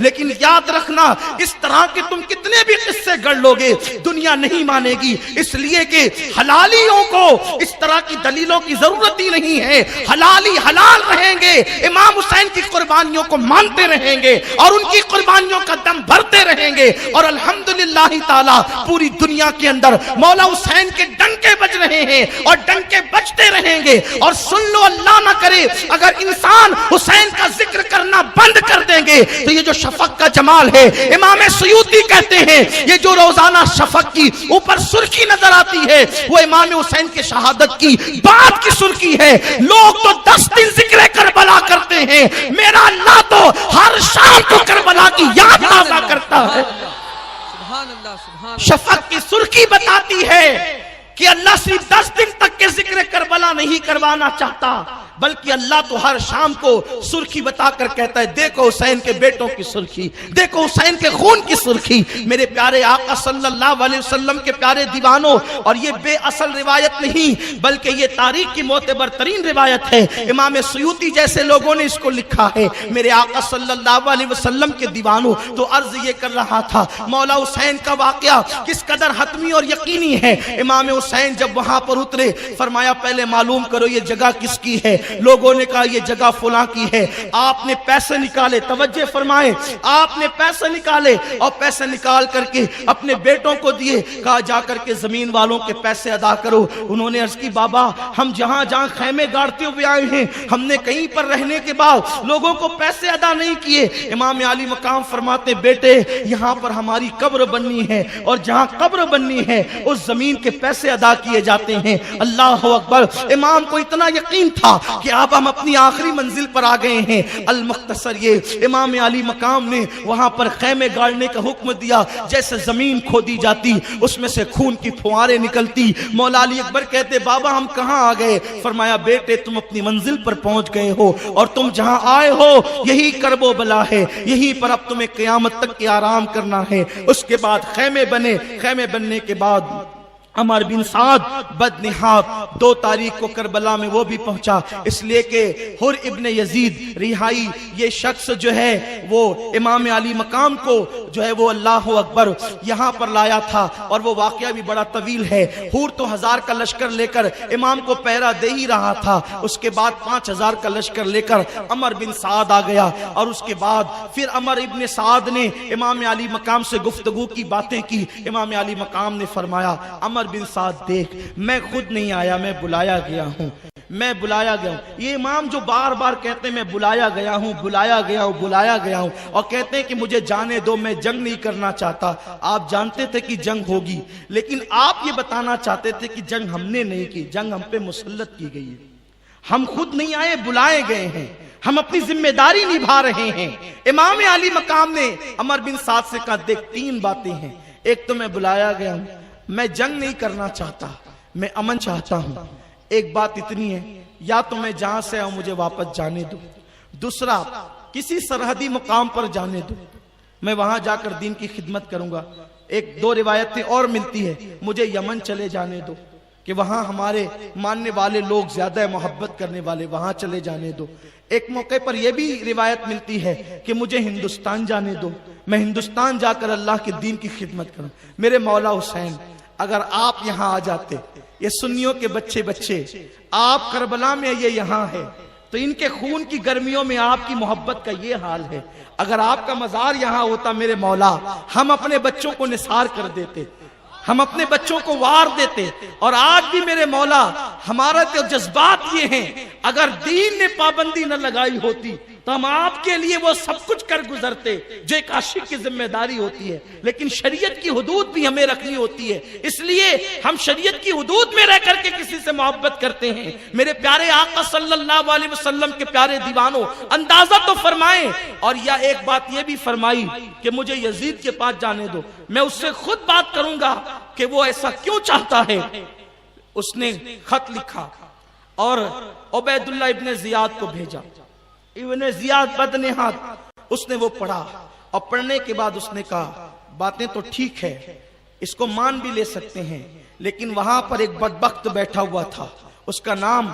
لیکن یاد رکھنا اس طرح کے تم کتنے بھی قصے گڑھ لو گے دنیا نہیں مانے گی، اس لیے کہ حلالیوں کو اس طرح کی دلیلوں کی ضرورت ہی نہیں ہے. حلالی حلال رہیں گے، امام حسین کی قربانیوں کو مانتے رہیں گے اور ان کی قربانیوں کا دم بھرتے رہیں گے، اور الحمدللہ تعالی پوری دنیا کے اندر مولا حسین کے ڈنکے بج رہے ہیں اور ڈنکے بجتے رہیں گے. اور سن لو، اللہ نہ کرے اگر انسان حسین کا ذکر کرنا بند کر دیں گے تو یہ جو شفق کا جمال ہے، امام سیوطی کہتے ہیں یہ جو روزانہ شفق کی اوپر سرخی نظر آتی ہے وہ امام حسین کے شہادت کی بات کی سرخی ہے. لوگ تو 10 دن ذکر کربلا کرتے ہیں، میرا اللہ تو ہر شام کو کربلا کی یاد تازہ کرتا ہے.
سبحان اللہ سبحان اللہ.
شفق کی سرخی بتاتی ہے کہ اللہ صرف 10 دن تک کے ذکر کربلا نہیں کروانا چاہتا، بلکہ اللہ تو ہر شام کو سرخی بتا کر کہتا ہے دیکھو حسین کے بیٹوں کی سرخی، دیکھو حسین کے خون کی سرخی. میرے پیارے آقا صلی اللہ علیہ وسلم کے پیارے دیوانوں، اور یہ بے اصل روایت نہیں بلکہ یہ تاریخ کی معتبر ترین روایت ہے. امام سیوطی جیسے لوگوں نے اس کو لکھا ہے. میرے آقا صلی اللہ علیہ وسلم کے دیوانوں، تو عرض یہ کر رہا تھا مولا حسین کا واقعہ کس قدر حتمی اور یقینی ہے. امام حسین جب وہاں پر اترے فرمایا پہلے معلوم کرو یہ جگہ کس کی ہے. لوگوں نے کہا یہ جگہ فلاں کی ہے. آپ نے پیسے نکالے، توجہ فرمائیں، آپ نے پیسے نکالے اور پیسے نکال کر کے اپنے بیٹوں کو دیے. کہا جا کر کے زمین والوں کے پیسے ادا کرو. انہوں نے عرض کی بابا ہم جہاں جہاں خیمے گاڑتے ہوئے آئے ہیں ہم نے کہیں پر رہنے کے بعد لوگوں کو پیسے ادا نہیں کیے. امام علی مقام فرماتے بیٹے یہاں پر ہماری قبر بننی ہے اور جہاں قبر بننی ہے اس زمین کے پیسے ادا کیے جاتے ہیں. اللہ اکبر. امام کو اتنا یقین تھا کہ اب ہم اپنی آخری منزل پر آ گئے ہیں. المختصر یہ امام علی مقام نے وہاں پر خیمے گاڑنے کا حکم دیا. جیسے زمین کھودی جاتی اس میں سے خون کی پھواریں نکلتی. مولا علی اکبر کہتے بابا ہم کہاں آ گئے؟ فرمایا بیٹے تم اپنی منزل پر پہنچ گئے ہو اور تم جہاں آئے ہو یہی کرب و بلا ہے، یہیں پر اب تمہیں قیامت تک کے آرام کرنا ہے. اس کے بعد خیمے بنے. خیمے بننے کے بعد عمر بن سعد بدنہاد 2 تاریخ کو کربلا میں وہ بھی پہنچا، اس لیے کہ حر ابن یزید رہائی یہ شخص جو ہے وہ امام علی مقام کو جو ہے وہ اللہ اکبر یہاں پر لایا تھا. اور وہ واقعہ بھی بڑا طویل ہے. حر تو 1000 کا لشکر لے کر امام کو پہرا دے ہی رہا تھا. اس کے بعد 5000 کا لشکر لے کر عمر بن سعد آ گیا. اور اس کے بعد پھر عمر ابن سعد نے امام علی مقام سے گفتگو کی باتیں کی. امام علی مقام نے فرمایا عمر بن سعد دیکھ میں خود نہیں آیا، میں بلایا گیا ہوں، میں بلایا گیا ہوں. یہ امام جو بار بار کہتے ہیں میں بلایا گیا ہوں، بلایا گیا ہوں، بلایا گیا ہوں، اور کہتے ہیں کہ مجھے جانے دو میں جنگ نہیں کرنا چاہتا. آپ جانتے تھے کہ جنگ ہوگی لیکن آپ یہ بتانا چاہتے تھے کہ جنگ ہم نے نہیں کی، جنگ ہم پہ مسلط کی گئی ہے. ہم خود نہیں آئے، بلائے گئے ہیں، ہم اپنی ذمہ داری نبھا رہے ہیں. امام علی مقام نے عمر بن سعد سے کہا دیکھ 3 باتیں ہیں. ایک تو میں بلایا گیا ہوں، میں جنگ نہیں کرنا چاہتا، میں امن چاہتا ہوں. ایک بات اتنی ہے یا تو میں جہاں سے آؤں مجھے واپس جانے دو. دوسرا کسی سرحدی مقام پر جانے دو، میں وہاں جا کر دین کی خدمت کروں گا. 1-2 روایتیں اور ملتی ہے مجھے یمن چلے جانے دو کہ وہاں ہمارے ماننے والے لوگ زیادہ محبت کرنے والے، وہاں چلے جانے دو. ایک موقع پر یہ بھی روایت ملتی ہے کہ مجھے ہندوستان جانے دو، میں ہندوستان جا کر اللہ کے دین کی خدمت کروں. میرے مولا حسین اگر آپ یہاں آ جاتے، یہ سنیوں کے بچے آپ کربلا میں یہ یہاں ہے تو ان کے خون کی گرمیوں میں آپ کی محبت کا یہ حال ہے. اگر آپ کا مزار یہاں ہوتا میرے مولا ہم اپنے بچوں کو نثار کر دیتے، ہم اپنے بچوں کو وار دیتے. اور آج بھی میرے مولا ہمارا تو جذبات یہ ہیں اگر دین نے پابندی نہ لگائی ہوتی تو ہم آپ کے لیے وہ سب کچھ کر گزرتے جو ایک عاشق کی ذمہ داری ہوتی ہے. لیکن شریعت کی حدود بھی ہمیں رکھنی ہوتی ہے، اس لیے ہم شریعت کی حدود میں رہ کر کے کسی سے محبت کرتے ہیں. میرے پیارے آقا صلی اللہ علیہ وسلم کے پیارے دیوانوں اندازہ تو فرمائیں. اور یا ایک بات یہ بھی فرمائی کہ مجھے یزید کے پاس جانے دو، میں اس سے خود بات کروں گا کہ وہ ایسا کیوں چاہتا ہے. اس نے خط لکھا اور عبید اللہ ابن زیاد کو بھیجا. ابن زیاد بدنہاد اس نے وہ پڑھا اور پڑھنے کے بعد اس نے کہا باتیں تو ٹھیک ہے، اس کو مان بھی لے سکتے ہیں، لیکن وہاں پر ایک بدبخت بیٹھا ہوا تھا، اس کا نام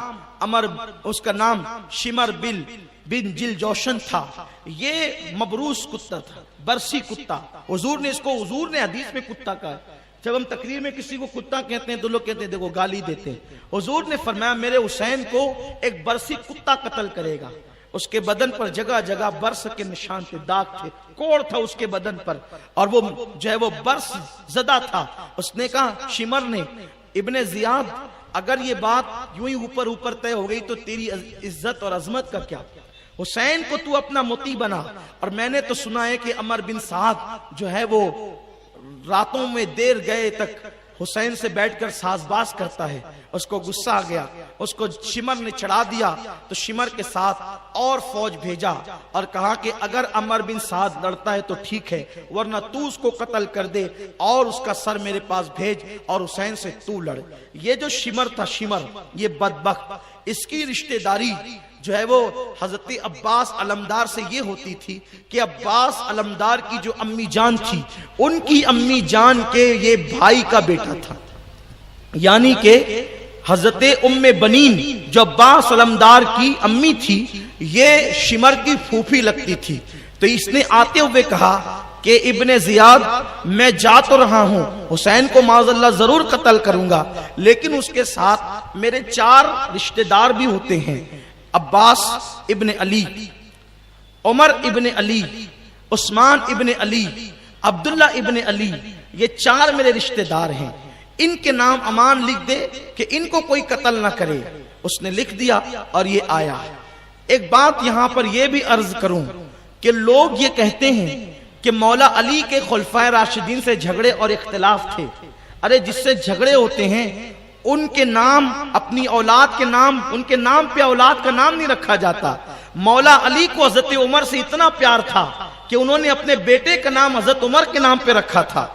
شمر بل بن جل جوشن تھا، یہ مبروس کتا تھا، برسی کتا. حضور نے حدیث میں کتا کہا. جب ہم تقریر میں کسی کو کتا کہتے ہیں تو لوگ کہتے ہیں دیکھو گالی دیتے ہیں. حضور نے فرمایا میرے حسین کو ایک برسی کتا قتل کرے گا. اس کے بدن پر جگہ جگہ برس کے نشان تھے، داغ تھے، کوڑ تھا اس کے بدن پر، اور وہ جو ہے وہ برس زدہ تھا. اس نے کہا شمر نے، ابن زیاد اگر یہ بات یوں ہی اوپر طے ہو گئی تو تیری عزت اور عظمت کا کیا؟ حسین کو تو اپنا مطیع بنا. اور میں نے تو سنا ہے کہ عمر بن سعد جو ہے وہ راتوں میں دیر گئے تک حسین سے بیٹھ کر ساز باز کرتا ہے. اس کو غصہ آ گیا، اس کو شمر نے چڑھا دیا تو شمر کے ساتھ اور فوج بھیجا اور کہا کہ اگر عمر بن سعد لڑتا ہے تو ٹھیک ہے، ورنہ تو اس کو قتل کر دے اور اس کا سر میرے پاس بھیج اور حسین سے تو لڑ. یہ جو شمر تھا، شمر یہ بدبخت، اس کی رشتہ داری جو ہے وہ حضرت عباس علمدار سے یہ ہوتی تھی کہ عباس علمدار کی جو امی جان تھی، ان کی امی جان کے یہ بھائی کا بیٹا تھا. یعنی کہ حضرت ام بنین جو عباس علمدار کی امی تھی، یہ شمر کی پھوپھی لگتی تھی. تو اس نے آتے ہوئے کہا کہ ابن زیاد میں جا تو رہا ہوں، حسین کو معاذ اللہ ضرور قتل کروں گا، لیکن اس کے ساتھ میرے 4 رشتہ دار بھی ہوتے ہیں، عباس ابن علی، عمر ابن علی، عثمان ابن علی، عبداللہ ابن علی. یہ 4 میرے رشتہ دار ہیں، ان کے نام امان لکھ دے کہ ان کو کوئی قتل نہ کرے. اس نے لکھ دیا اور یہ آیا. ایک بات یہاں پر یہ بھی عرض کروں کہ لوگ یہ کہتے ہیں کہ مولا علی کے خلفائے راشدین سے جھگڑے اور اختلاف تھے. ارے جس سے جھگڑے ہوتے ہیں ان کے نام، اپنی اولاد کے نام، ان کے نام پہ اولاد کا نام نہیں رکھا جاتا. مولا علی کو حضرت عمر سے اتنا پیار تھا کہ انہوں نے اپنے بیٹے کا نام حضرت عمر کے نام پہ رکھا تھا.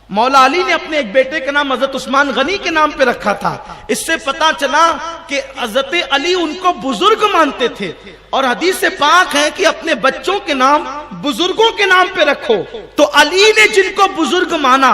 مولا علی نے اپنے ایک بیٹے کا نام حضرت عثمان غنی کے نام پہ رکھا تھا. اس سے پتا چلا کہ حضرت علی ان کو بزرگ مانتے تھے، اور حدیث پاک ہے کہ اپنے بچوں کے نام بزرگوں کے نام پہ رکھو. تو علی نے جن کو بزرگ مانا،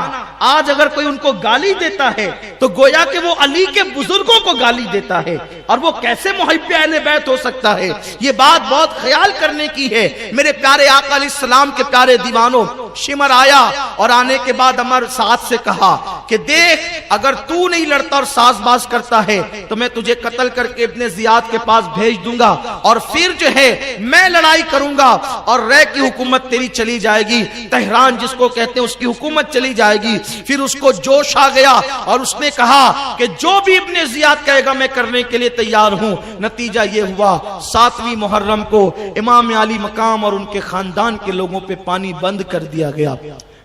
آج اگر کوئی ان کو گالی دیتا ہے تو گویا کہ وہ علی کے بزرگوں کو گالی دیتا ہے، اور وہ کیسے محب اہل بیت ہو سکتا ہے؟ یہ بات بہت خیال کرنے کی ہے میرے پیارے آقا علیہ السلام کے پیارے دیوانوں. شمر آیا اور آنے کے بعد عمر سعد سے کہا کہ دیکھ اگر تو نہیں لڑتا اور ساز باز کرتا ہے تو میں تجھے قتل کر کے ابن زیاد کے پاس بھیج دوں گا، اور پھر جو ہے میں لڑائی کروں گا اور رے کی حکومت تیری چلی جائے گی، تہران جس کو کہتے ہیں اس کی حکومت چلی جائے گی. پھر اس کو جوش آ گیا اور اس نے کہا کہ جو بھی ابن زیاد کہے گا میں کرنے کے لیے تیار ہوں. نتیجہ یہ ہوا 7ویں محرم کو امام علی مقام اور ان کے خاندان کے لوگوں پہ پانی بند کر دیا گیا.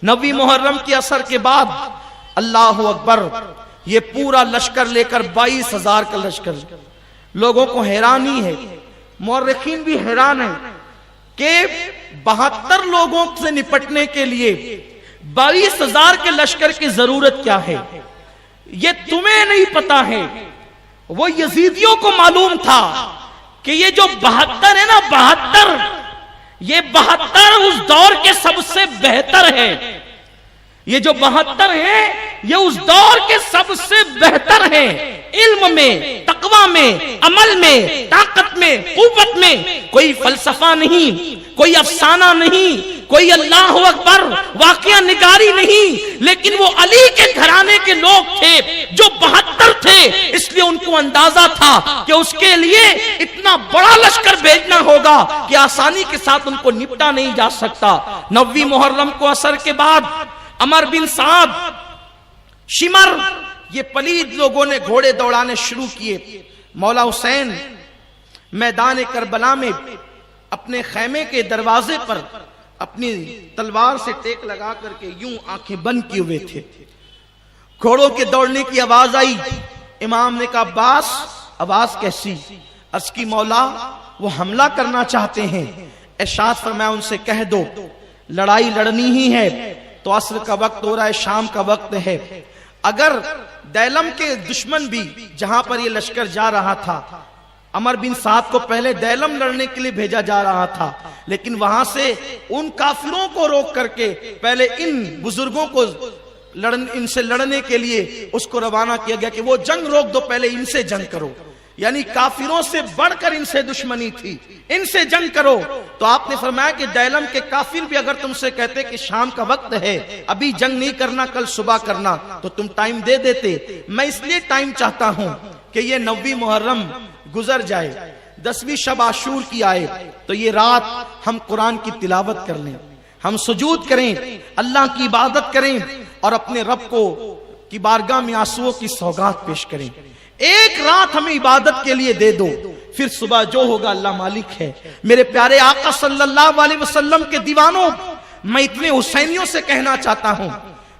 9ویں محرم کی عصر کے بعد اللہ اکبر یہ پورا لشکر لے کر 22,000 کا لشکر. لوگوں کو حیرانی ہے، مورخین بھی حیران ہیں کہ 72 لوگوں سے نپٹنے کے لیے 22,000 کے لشکر کی ضرورت کیا ہے. یہ تمہیں نہیں پتا ہے، وہ یزیدیوں کو معلوم تھا کہ یہ جو 72 ہے نا، 72 یہ 72 اس دور کے سب سے بہتر ہے. یہ جو 72 ہیں یہ اس دور کے سب سے بہتر ہیں، علم میں، تقوی میں، عمل میں، طاقت میں، قوت میں. کوئی فلسفہ نہیں، کوئی افسانہ نہیں، کوئی اللہ اکبر واقعہ نگاری نہیں، لیکن وہ علی کے گھرانے کے لوگ تھے جو 72 تھے. اس لیے ان کو اندازہ تھا کہ اس کے لیے اتنا بڑا لشکر بھیجنا ہوگا کہ آسانی کے ساتھ ان کو نپٹا نہیں جا سکتا. 9ویں محرم کو عصر کے بعد عمر بن سعد، شمر، یہ پلید لوگوں نے گھوڑے دوڑانے شروع کیے. مولا حسین میدان کربلا میں اپنے خیمے کے دروازے پر اپنی تلوار سے ٹیک لگا کر کے یوں آنکھیں بند کیے ہوئے تھے. گھوڑوں کے دوڑنے کی آواز آئی. امام نے کہا عباس آواز کیسی؟ عرض کی مولا وہ حملہ کرنا چاہتے ہیں. ارشاد فرمایا ان سے کہہ دو لڑائی لڑنی ہی ہے تو عصر کا وقت ہو رہا ہے، شام کا وقت ہے. اگر دیلم کے دشمن بھی جہاں پر یہ لشکر جا رہا تھا، عمر بن سعد کو پہلے دیلم لڑنے کے لیے بھیجا جا رہا تھا، لیکن وہاں سے ان کافروں کو روک کر کے پہلے ان بزرگوں کو ان سے لڑنے کے لیے اس کو روانہ کیا گیا کہ وہ جنگ روک دو، پہلے ان سے جنگ کرو. یعنی کافروں سے بڑھ کر ان سے دشمنی تھی، ان سے جنگ کرو. تو آپ نے فرمایا کہ دیلم کے کافر بھی اگر تم سے کہتے کہ شام کا وقت ہے، ابھی جنگ نہیں کرنا، کل صبح کرنا، تو تم ٹائم دے دیتے. میں اس لیے ٹائم چاہتا ہوں کہ یہ 9 محرم گزر جائے، 10ویں شب عاشور کی آئے، تو یہ رات ہم قرآن کی تلاوت کر لیں، ہم سجود کریں، اللہ کی عبادت کریں اور اپنے رب کو کی بارگاہ میں آنسوؤں کی سوگات پیش کریں. ایک رات ہمیں عبادت کے لیے دے دو، پھر صبح جو ہوگا اللہ مالک ہے. میرے پیارے آقا صلی اللہ علیہ وسلم کے دیوانوں، میں اتنے حسینیوں سے کہنا چاہتا ہوں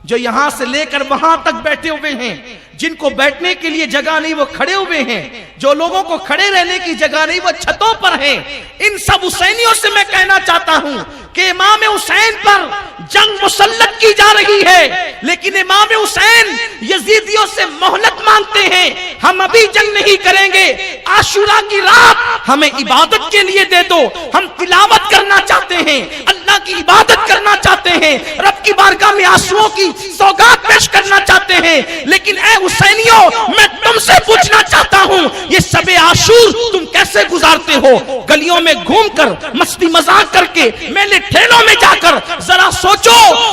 جو یہاں سے لے کر وہاں تک بیٹھے ہوئے ہیں، جن کو بیٹھنے کے لیے جگہ نہیں وہ کھڑے ہوئے ہیں، جو لوگوں کو کھڑے رہنے کی جگہ نہیں وہ چھتوں پر ہیں. ان سب حسینیوں سے میں کہنا چاہتا ہوں کہ امام حسین پر جنگ مسلط کی جا رہی ہے، لیکن امام حسین یزیدیوں سے مہلت مانگتے ہیں. ہم ابھی جنگ نہیں کریں گے، عاشورہ کی رات ہمیں عبادت کے لیے دے دو. ہم تلاوت کرنا چاہتے ہیں، اللہ کی عبادت کرنا چاہتے ہیں، رب کی بارگاہ میں آنسوؤں کی سوگات پیش کرنا چاہتے ہیں. لیکن اے حسینیوں، میں تم سے پوچھنا چاہتا ہوں، یہ شب عاشور تم کیسے گزارتے ہو؟ گلیوں میں گھوم کر، مستی مذاق کر کے، میلے ٹھیلوں میں جا کر ذرا سوچو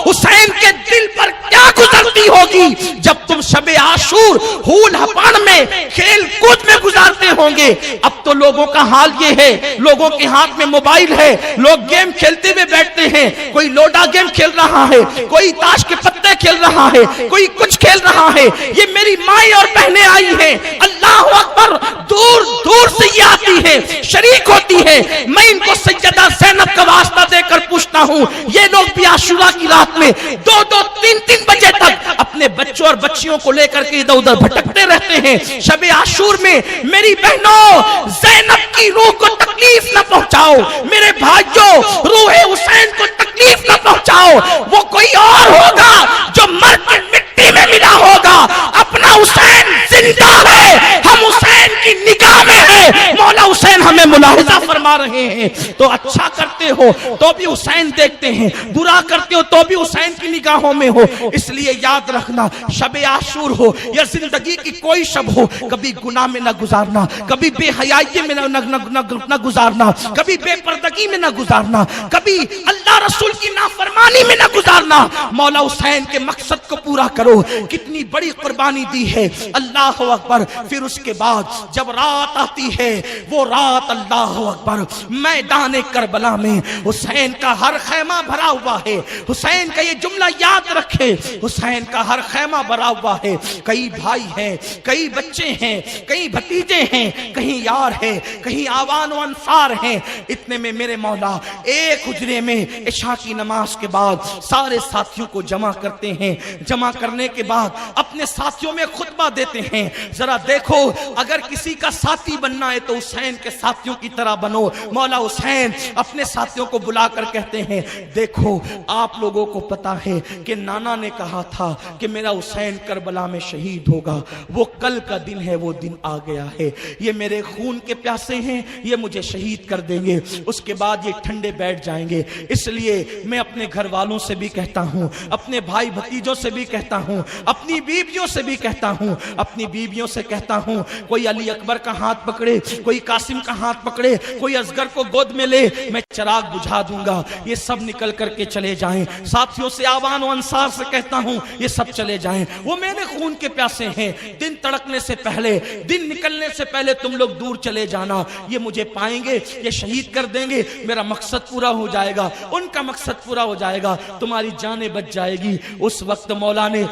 حسین کے دل پر کیا گزرتی ہوگی جب تم شب عاشور ہول ہپاڑ میں، کھیل کود میں گزارتے ہوں گے. اب تو لوگوں کا حال یہ ہے، لوگوں کے ہاتھ میں موبائل ہے، لوگ گیم کھیلتے ہوئے بیٹھتے ہیں. کوئی لوڈا گیم کھیل رہا ہے، کوئی تاش کے پتے کھیل رہا ہے، کوئی کچھ کھیل رہا ہے. یہ میری مائیں اور بہنیں آئی ہیں، اللہ اکبر، دور دور سے یہ آتی ہے، شریک ہوتی ہے. میں ان کو سیدہ زینب کا واسطہ دے کر پوچھتا ہوں، یہ لوگ بھی عاشورہ کی رات میں 2-2, 3-3 بجے تک اپنے بچوں اور بچیوں کو لے کر کے ادھر ادھر بھٹکتے رہتے ہیں. شب عاشور میں میری بہنوں، زینب کی روح کو تکلیف نہ پہنچاؤ، میرے بھائیوں، روح حسین کو تکلیف نہ پہنچاؤ. وہ کوئی اور ہوگا جو مر کے مٹی میں ملا ہوگا، اپنا حسین زندہ ہے، ہم حسین کی نگاہ میں ہیں. مولا حسین ہمیں ملاحظہ فرما رہے ہیں. تو اچھا کرتے ہو تو بھی حسین دیکھتے ہیں، برا کرتے ہو تو بھی حسین کی نگاہوں میں ہو. اس لیے یاد رکھنا، شب عاشور ہو یا زندگی کی کوئی شب ہو، کبھی گناہ میں نہ گزارنا، کبھی بے حیائی میں نہ گزارنا، کبھی بے پردگی میں نہ گزارنا، کبھی اللہ رسول کی نافرمانی میں نہ گزارنا. مولا حسین کے مقصد کو پورا کرو. کتنی بڑی قربانی دی ہے، اللہ اکبر. پھر اس کے بعد جب رات آتی ہے، وہ رات اللہ اکبر، میدان کربلا میں حسین کا ہر خیمہ بھرا ہوا ہے. حسین کا یہ جملہ یاد رکھے، حسین کا ہر خیمہ بھرا ہوا ہے. کئی بھائی ہیں، کئی بچے ہیں، کئی بھتیجے ہیں، کہیں یار ہیں، کہیں آوان و انصار ہیں. اتنے میں میرے مولا ایک حجرے میں عشاء کی نماز کے بعد سارے ساتھیوں کو جمع کرتے ہیں. جمع کرنے کے بعد اپنے ساتھیوں میں خطبہ دیتے ہیں. ذرا دیکھو، اگر کسی کا ساتھی بننا ہے تو حسین کے ساتھیوں کی طرح بنو. مولا حسین اپنے ساتھیوں کو بلا کر کہتے ہیں، دیکھو آپ لوگوں کو پتا ہے کہ نانا نے کہا تھا کہ میرا حسین کربلا میں شہید ہوگا. وہ کل کا دن ہے، وہ دن آ گیا ہے. یہ میرے خون کے پیاسے ہیں، یہ مجھے شہید کر دیں گے، اس کے بعد یہ ٹھنڈے بیٹھ جائیں گے. اس لیے میں اپنے گھر والوں سے بھی کہتا ہوں، اپنے بھائی بھتیجوں سے بھی کہتا ہوں، اپنی بیویوں سے بھی کہتا ہوں، اپنی بیویوں سے کہتا ہوں، کوئی علی اکبر کا ہاتھ پکڑے، کوئی قاسم کا ہاتھ پکڑے، کوئی اصغر کو گود میں لے، میں چراغ بجھا دوں گا. یہ سب نکل کر کے چلے جائیں. ساتھیوں سے، آوان و انصار سے کہتا ہوں، یہ سب چلے جائیں. وہ میرے خون کے پیاسے ہیں. دن تڑکنے سے پہلے، دن نکلنے سے پہلے تم لوگ دور چلے جانا. یہ مجھے پائیں گے، یہ شہید کر دیں گے، میرا مقصد پورا ہو جائے گا، ان کا مقصد پورا ہو جائے گا، تمہاری جانیں بچ جائے گی. اس وقت مولا نے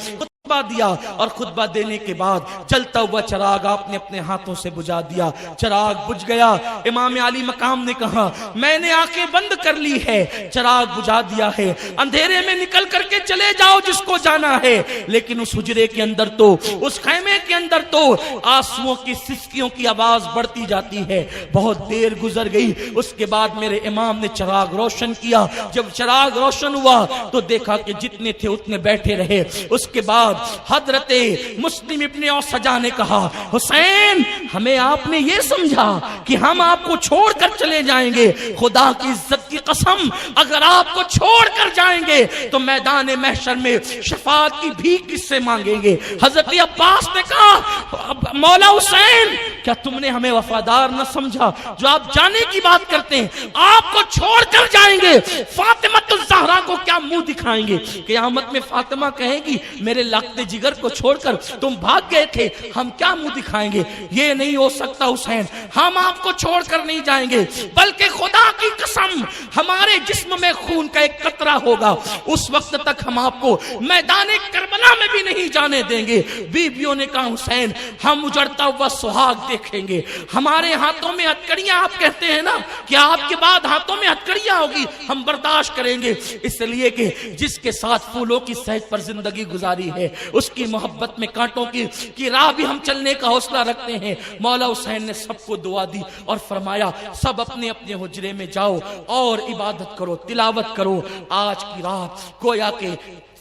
خطبہ دیا اور خطبہ دینے کے بعد جلتا ہوا چراغ آپ نے اپنے ہاتھوں سے بجھا دیا. چراغ بجھ گیا. امام علی مقام نے کہا، میں نے آنکھیں بند کر لی ہے، چراغ بجھا دیا ہے، اندھیرے میں نکل کر کے چلے جاؤ جس کو جانا ہے. لیکن اس حجرے کے اندر تو، اس خیمے کے اندر تو آنسوؤں کی سسکیوں کی آواز بڑھتی جاتی ہے. بہت دیر گزر گئی. اس کے بعد میرے امام نے چراغ روشن کیا. جب چراغ روشن ہوا تو دیکھا کہ جتنے تھے اتنے بیٹھے رہے. اس کے بعد حضرت مسلم ابن اوسجا نے کہا، حسین ہمیں آپ نے یہ سمجھا کہ ہم آپ کو چھوڑ کر چلے جائیں گے؟ خدا کی عزت کی قسم، اگر آپ کو چھوڑ کر جائیں گے تو میدان محشر میں شفاعت کی بھیک کس سے مانگیں گے؟ حضرت عباس نے کہا، مولا حسین
کیا تم نے ہمیں وفادار نہ سمجھا جو آپ جانے کی بات کرتے ہیں؟ آپ کو چھوڑ کر جائیں گے، فاطمہ الزہرا کو کیا منہ دکھائیں گے؟ قیامت میں فاطمہ کہے گی میرے لگتے جگر کو چھوڑ کر تم بھاگ گئے تھے، ہم کیا منہ دکھائیں گے؟ یہ نہیں ہو سکتا حسین، ہم آپ کو چھوڑ کر نہیں جائیں گے، بلکہ خدا کی قسم ہمارے جسم میں خون کا ایک قطرہ ہوگا، اس وقت تک ہم آپ کو میدان کربلا میں بھی نہیں جانے دیں گے۔ بیویوں نے کہا حسین ہم اجڑتا ہوا سہاگ دیکھیں گے، ہمارے ہاتھوں میں ہتکڑیاں، آپ کہتے ہیں نا کہ آپ کے بعد ہاتھوں میں ہتکڑیاں ہوگی، ہم برداشت کریں گے، اس لیے کہ جس کے ساتھ پھولوں کی صحت پر زندگی گزاری ہے اس کی محبت میں کانٹوں کی راہ بھی ہم چلنے کا حوصلہ رکھتے ہیں۔ مولا حسین نے سب کو دعا دی اور فرمایا سب اپنے اپنے حجرے میں جاؤ اور عبادت کرو، تلاوت کرو۔ آج کی رات گویا کہ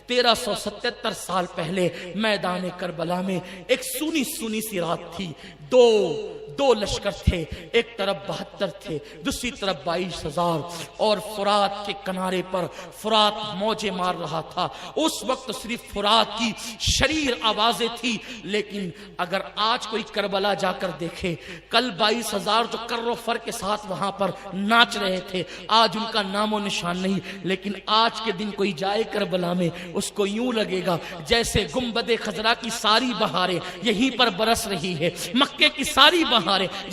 1377 سال پہلے میدان کربلا میں ایک سونی سونی سی رات تھی، دو لشکر تھے، ایک طرف 72 تھے، دوسری طرف 22,000، اور فرات کے کنارے پر فرات موجے مار رہا تھا۔ اس وقت صرف فرات کی شریر آوازیں تھی، لیکن اگر آج کوئی کربلا جا کر دیکھے، کل 22,000 جو کر و فر کے ساتھ وہاں پر ناچ رہے تھے، آج ان کا نام و نشان نہیں، لیکن آج کے دن کوئی جائے کربلا میں اس کو یوں لگے گا جیسے گنبد خضرا کی ساری بہاریں یہیں پر برس رہی ہے، مکے کی ساری بہاریں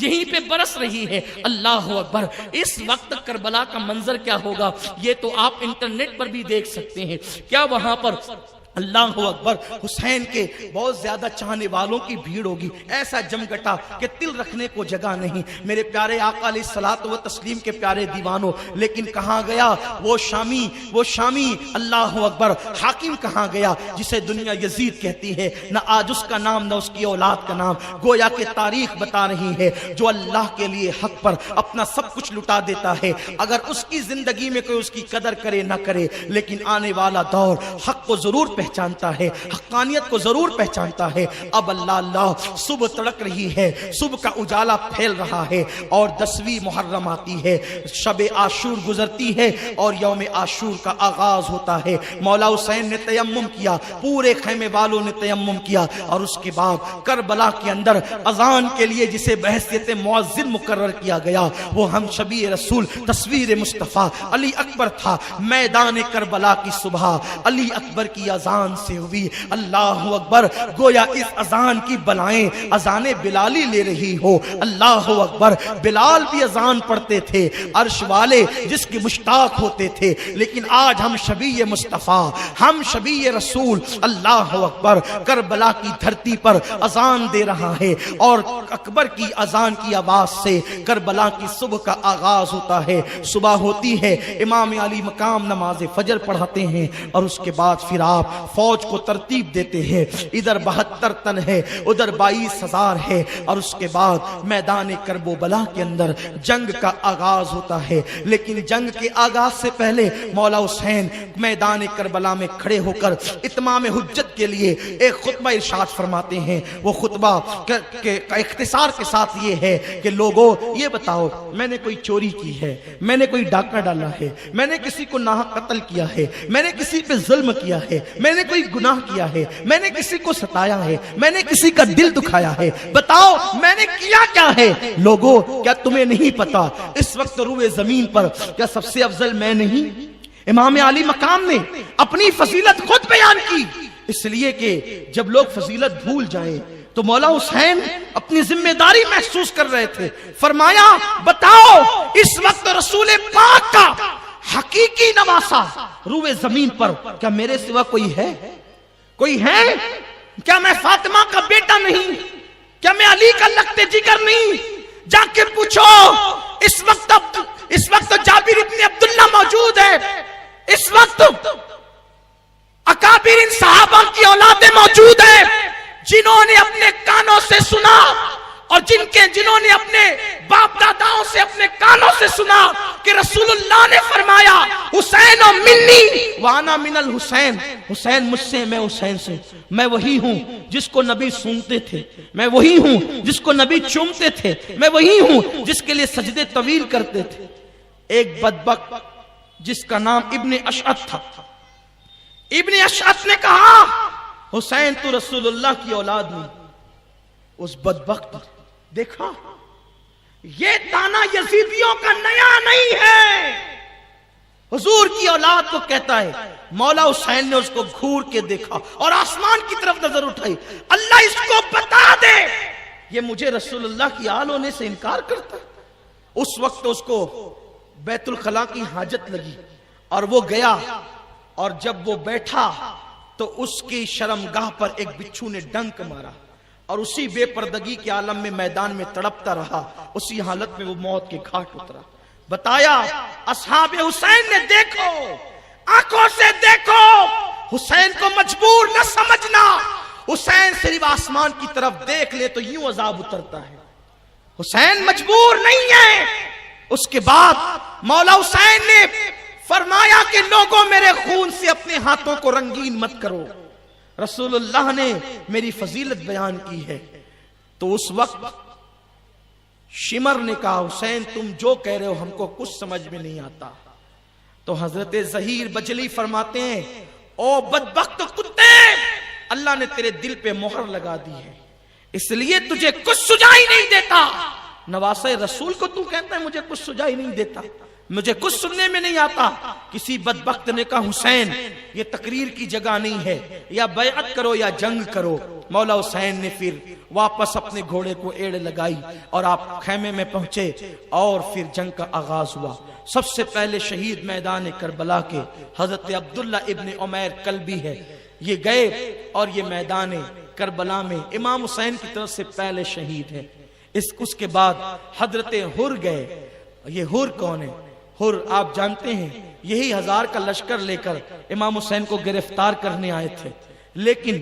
یہیں پہ برس رہی ہے۔ اللہ اکبر! اس وقت کربلا کا منظر کیا ہوگا یہ تو آپ انٹرنیٹ پر بھی دیکھ سکتے ہیں۔ کیا وہاں پر اللہ اکبر حسین کے بہت زیادہ چاہنے والوں کی بھیڑ ہوگی، ایسا جمگٹا کہ تل رکھنے کو جگہ نہیں۔ میرے پیارے آقا علیہ الصلوۃ والتسلیم کے پیارے دیوانوں، لیکن کہاں گیا وہ شامی اللہ اکبر حاکم کہاں گیا جسے دنیا یزید کہتی ہے؟ نہ آج اس کا نام نہ اس کی اولاد کا نام، گویا کہ تاریخ بتا رہی ہے جو اللہ کے لیے حق پر اپنا سب کچھ لٹا دیتا ہے، اگر اس کی زندگی میں کوئی اس کی قدر کرے نہ کرے، لیکن آنے والا دور حق کو ضرور پہچانتا ہے، حقانیت کو ضرور پہچانتا ہے۔ اب اللہ صبح تڑک رہی ہے، صبح کا اجالا پھیل رہا ہے، اور 10ویں محرم آتی ہے، شب عاشور گزرتی ہے اور یوم عاشور کا آغاز ہوتا ہے۔ مولا حسین نے تیمم کیا، پورے خیمے والوں نے تیمم کیا، اور اس کے بعد کربلا کے اندر اذان کے لیے جسے بحیثیت مؤذن مقرر کیا گیا وہ ہم شبیہ رسول تصویر مصطفیٰ علی اکبر تھا۔ میدان کربلا کی صبح علی اکبر کی اذان سے ہوئی۔ اللہ اکبر! گویا اس اذان کی بلائیں اذان بلالی لے رہی ہو۔ اللہ اکبر! بلال بھی اذان پڑھتے تھے، عرش والے جس کی مشتاق ہوتے تھے، لیکن آج ہم شبیہ مصطفیٰ، ہم شبیہ رسول اللہ اکبر کربلا کی دھرتی پر اذان دے رہا ہے، اور اکبر کی اذان کی آواز سے کربلا کی صبح کا آغاز ہوتا ہے۔ صبح ہوتی ہے، امام علی مقام نماز فجر پڑھاتے ہیں، اور اس کے بعد پھر آپ فوج کو ترتیب دیتے ہیں، ادھر 72 تن ہے، ادھر 22,000 ہے، اور اس کے بعد میدان کرب و بلا کے اندر جنگ کا آغاز ہوتا ہے۔ لیکن جنگ کے آغاز سے پہلے مولا حسین میدان کربلا میں کھڑے ہو کر اتمام حجت کے لیے ایک خطبہ ارشاد فرماتے ہیں۔ وہ خطبہ کا اختصار کے ساتھ یہ ہے کہ لوگوں یہ بتاؤ، میں نے کوئی چوری کی ہے، میں نے کوئی ڈاکہ ڈالا ہے، میں نے کسی کو ناحق قتل کیا ہے، میں نے کسی پہ ظلم کیا ہے، میں نے کوئی گناہ کیا ہے، میں نے کسی کو ستایا ہے، میں نے کسی کا دل دکھایا ہے، بتاؤ میں نے کیا کیا ہے؟ لوگوں کیا تمہیں نہیں پتا اس وقت روئے زمین پر کیا سب سے افضل میں نہیں؟ امام علی مقام نے اپنی فضیلت خود بیان کی، اس لیے کہ جب لوگ فضیلت بھول جائیں تو مولا حسین اپنی ذمہ داری محسوس کر رہے تھے۔ فرمایا بتاؤ اس وقت رسول پاک کا حقیقی نواسا روئے زمین پر کیا میرے سوا کوئی ہے؟ کوئی ہے؟ کیا میں فاطمہ کا بیٹا نہیں؟ کیا میں علی کا لگتے جگر نہیں؟ جا کے پوچھو، اس وقت جابر ابن عبداللہ موجود ہے، اس وقت اکابرین صحابہ کی اولادیں موجود ہیں جنہوں نے اپنے کانوں سے سنا، اور جنہوں نے اپنے باپ داداؤں سے اپنے کانوں سے سنا کہ رسول اللہ نے فرمایا حسین و منی وانا من الحسین، حسین مجھ سے، میں حسین سے، میں وہی ہوں جس کو نبی سنتے تھے، میں وہی ہوں جس کو نبی چومتے تھے، میں وہی ہوں جس کے لیے سجدے طویل کرتے تھے۔ ایک بدبخت جس کا نام ابن اشعث تھا، ابن اشعث نے کہا حسین تو رسول اللہ کی اولاد نہیں۔ اس بدبخت دیکھا یہ تانا یزیدیوں کا نیا نہیں ہے، حضور کی اولاد کو کہتا ہے۔ مولا حسین نے اس کو گھور کے دیکھا اور آسمان کی طرف نظر اٹھائی، اللہ اس کو بتا دے یہ مجھے رسول اللہ کی آل ہونے سے انکار کرتا ہے۔ اس وقت اس کو بیت الخلا کی حاجت لگی اور وہ گیا، اور جب وہ بیٹھا تو اس کی شرمگاہ پر ایک بچھو نے ڈنک مارا، اور اسی بے پردگی کے عالم میں میدان میں تڑپتا رہا، اسی حالت میں وہ موت کے گھاٹ اترا۔ بتایا اصحاب حسین نے، دیکھو آنکھوں سے دیکھو، حسین کو مجبور نہ سمجھنا، حسین صرف آسمان کی طرف دیکھ لے تو یوں عذاب اترتا ہے، حسین مجبور نہیں ہے۔ اس کے بعد مولا حسین نے فرمایا کہ لوگوں میرے خون سے اپنے ہاتھوں کو رنگین مت کرو، رسول اللہ نے میری فضیلت بیان کی ہے۔ تو اس وقت شمر نے کہا حسین تم جو کہہ رہے ہو ہم کو کچھ سمجھ میں نہیں آتا۔ تو حضرت ظہیر بجلی فرماتے ہیں او بدبخت کتے، اللہ نے تیرے دل پہ مہر لگا دی ہے، اس لیے تجھے کچھ سجائی نہیں دیتا۔ نواسہ رسول کو تو کہتا ہے مجھے کچھ سجائی نہیں دیتا، مجھے کچھ سننے میں نہیں آتا۔ کسی بدبخت نے کہا حسین یہ تقریر کی جگہ نہیں ہے، یا بیعت کرو یا جنگ کرو۔ مولا حسین نے پھر واپس اپنے گھوڑے کو ایڑ لگائی اور آپ خیمے میں پہنچے، اور پھر جنگ کا آغاز ہوا۔ سب سے پہلے شہید میدان کربلا کے حضرت عبداللہ ابن عمیر کلبی ہے، یہ گئے اور یہ میدان کربلا میں امام حسین کی طرف سے پہلے شہید ہے۔ اس کے بعد حضرت حر گئے۔ یہ حر کون ہے؟ حر آپ جانتے ہیں یہی 1000 کا لشکر لے کر امام حسین کو گرفتار کرنے آئے تھے، لیکن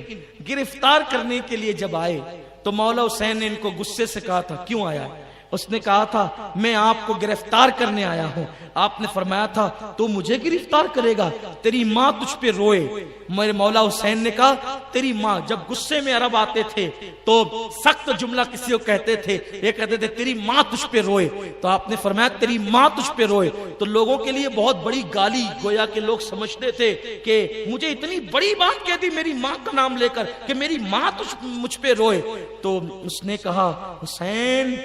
گرفتار کرنے کے لیے جب آئے تو مولا حسین نے ان کو غصے سے کہا تھا کیوں آیا؟ اس نے کہا تھا میں آپ کو گرفتار کرنے آیا ہوں۔ آپ نے فرمایا تھا تو مجھے گرفتار کرے گا، تیری ماں تجھ پہ روئے۔ میرے مولا حسین نے کہا تیری ماں، جب غصے میں عرب آتے تھے تو سخت جملہ کسی کو کہتے تھے، یہ کہتے تھے تیری ماں تجھ پہ روئے، تو آپ نے فرمایا تیری ماں تجھ پہ روئے، تو لوگوں کے لیے بہت بڑی گالی، گویا کہ لوگ سمجھتے تھے کہ مجھے اتنی بڑی بات کہہ دی میری ماں کا نام لے کر کہ میری ماں مجھ پہ روئے۔ تو اس نے کہا حسین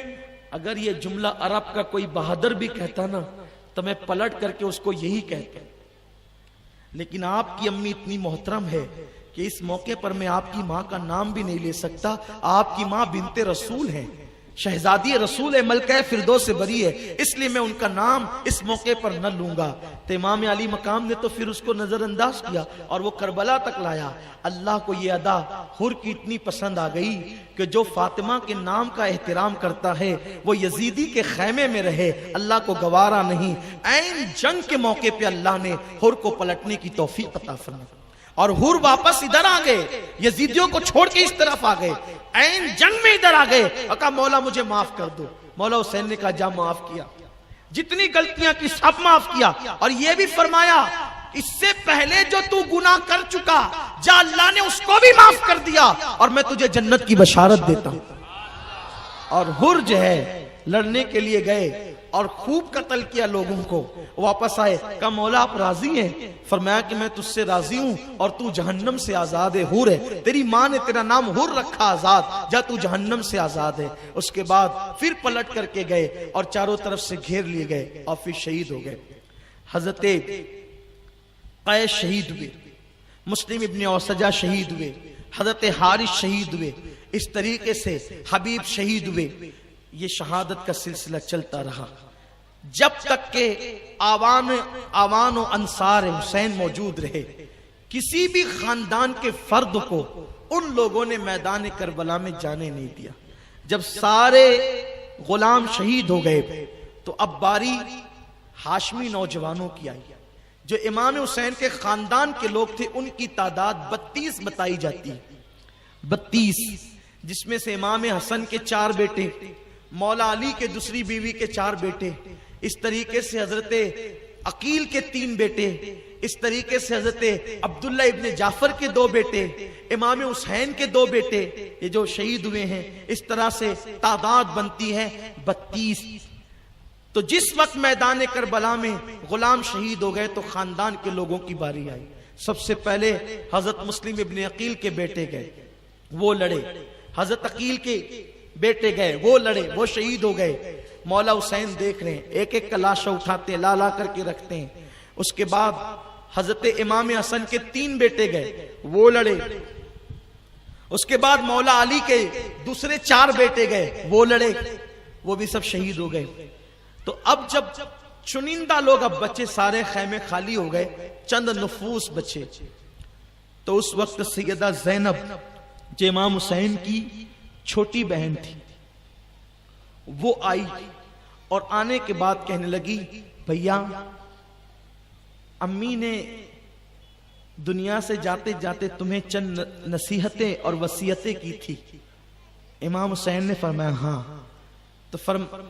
اگر یہ جملہ عرب کا کوئی بہادر بھی کہتا نا تو میں پلٹ کر کے اس کو یہی کہتا، لیکن آپ کی امی اتنی محترم ہے کہ اس موقع پر میں آپ کی ماں کا نام بھی نہیں لے سکتا۔ آپ کی ماں بنت رسول ہیں، شہزادی رسول ہے، ملکہ فردوس سے بری ہے، اس لیے میں ان کا نام اس موقع پر نہ لوں گا۔ تو امام علی مقام نے تو پھر اس کو نظر انداز کیا اور وہ کربلا تک لایا۔ اللہ کو یہ ادا حر کی اتنی پسند آ گئی کہ جو فاطمہ کے نام کا احترام کرتا ہے وہ یزیدی کے خیمے میں رہے، اللہ کو گوارا نہیں۔ عین جنگ کے موقع پہ اللہ نے حر کو پلٹنے کی توفیق عطا فرمائی، اور حر واپس ادھر آ گئے، یزیدیوں کو چھوڑ کے اس طرف آ گئے، عین جنگ میں ادھر آ گئے اور کہا مولا مجھے معاف کر دو۔ مولا حسین نے کہا جا معاف کیا، جتنی غلطیاں کی سب معاف کیا، اور یہ بھی فرمایا اس سے پہلے جو تو گناہ کر چکا جا اللہ نے اس کو بھی معاف کر دیا اور میں تجھے جنت کی بشارت دیتا ہوں۔ اور حر جو ہے لڑنے کے لیے گئے اور خوب قتل کیا لوگوں کو، واپس آئے، کہا مولا آپ راضی ہیں؟ فرمایا کہ میں تجھ سے راضی ہوں اور تو جہنم سے آزاد ہے، حر ہے، تیری ماں نے تیرا نام حر رکھا آزاد، جا تو جہنم سے آزاد ہے۔ اس کے بعد پھر پلٹ کر کے گئے اور چاروں طرف سے گھیر لیے گئے اور پھر شہید ہو گئے۔ حضرت قیس شہید ہوئے، مسلم ابن اوسجہ شہید ہوئے، حضرت حارث شہید ہوئے، اس طریقے سے حبیب شہید ہوئے۔ یہ شہادت کا سلسلہ چلتا رہا جب تک کہ آوان و انصار حسین موجود رہے۔ کسی بھی خاندان کے فرد کو ان لوگوں نے میدان کربلا میں جانے نہیں دیا۔ جب سارے غلام شہید ہو گئے تو اب باری ہاشمی نوجوانوں کی آئی۔ جو امام حسین کے خاندان کے لوگ تھے ان کی تعداد 32 بتائی جاتی ہے، 32، جس میں سے امام حسن کے 4 بیٹے، مولا علی کے دوسری بیوی کے 4 بیٹے، اس طریقے سے حضرت عقیل کے 3 بیٹے، اس طریقے سے حضرت عبداللہ ابن جعفر کے 2 بیٹے، امام حسین کے 2 بیٹے، یہ جو شہید ہوئے ہیں، اس طرح سے تعداد بنتی ہے 32۔ تو جس وقت میدان کربلا میں غلام شہید ہو گئے تو خاندان کے لوگوں کی باری آئی۔ سب سے پہلے حضرت مسلم ابن عقیل کے بیٹے گئے، وہ لڑے۔ حضرت عقیل کے
بیٹے گئے، وہ لڑے، وہ شہید ہو گئے۔ مولا حسین دیکھ رہے ہیں، ایک ایک کا لاشا اٹھاتے ہیں، لا کر کے رکھتے ہیں۔ اس کے بعد حضرت امام حسن کے 3 بیٹے گئے، وہ لڑے۔ اس کے بعد مولا علی کے دوسرے 4 بیٹے گئے، وہ لڑے، وہ بھی سب شہید ہو گئے۔ تو اب جب چنندہ لوگ اب بچے، سارے خیمے خالی ہو گئے، چند نفوس بچے، تو اس وقت سیدہ زینب جو امام حسین کی چھوٹی بہن تھی، وہ آئی اور آنے کے بعد کہنے لگی، بھیا امی نے دنیا سے جاتے جاتے تمہیں چند نصیحتیں اور وصیتیں کی تھی۔ امام حسین نے فرمایا ہاں۔ تو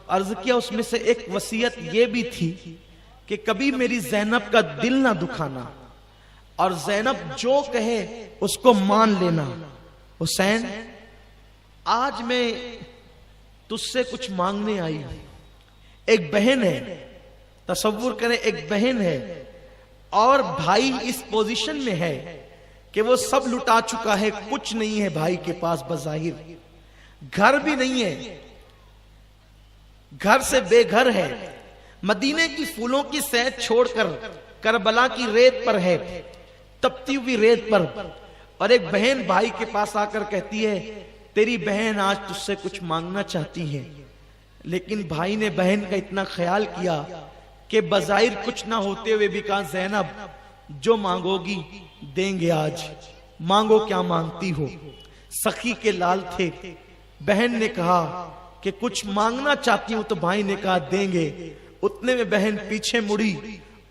عرض کیا اس میں سے ایک وصیت یہ بھی تھی کہ کبھی میری زینب کا دل نہ دکھانا، اور زینب جو کہے اس کو مان لینا۔ حسین آج میں تجھ سے کچھ مانگنے آئی ہوں۔ ایک بہن ہے، تصور کریں، ایک بہن ہے اور بھائی اس پوزیشن میں ہے کہ وہ سب لٹا چکا ہے، کچھ نہیں ہے بھائی کے پاس، بظاہر گھر بھی نہیں ہے، گھر سے بے گھر ہے، مدینے کی پھولوں کی صحت چھوڑ کر کربلا کی ریت پر ہے، تپتی ہوئی ریت پر۔ اور ایک بہن بھائی کے پاس آ کر کہتی ہے، تیری بہن آج تجھ سے کچھ مانگنا چاہتی ہے۔ لیکن بھائی نے بہن کا اتنا خیال کیا کہ بظاہر کچھ نہ ہوتے ہوئے بھی کہا، زینب جو مانگو گی دیں گے، آج مانگو کیا مانگتی ہو۔ سخی کے لال تھے، بہن نے کہا کہ کچھ مانگنا چاہتی ہوں، تو بھائی نے کہا دیں گے۔ اتنے میں بہن پیچھے مڑی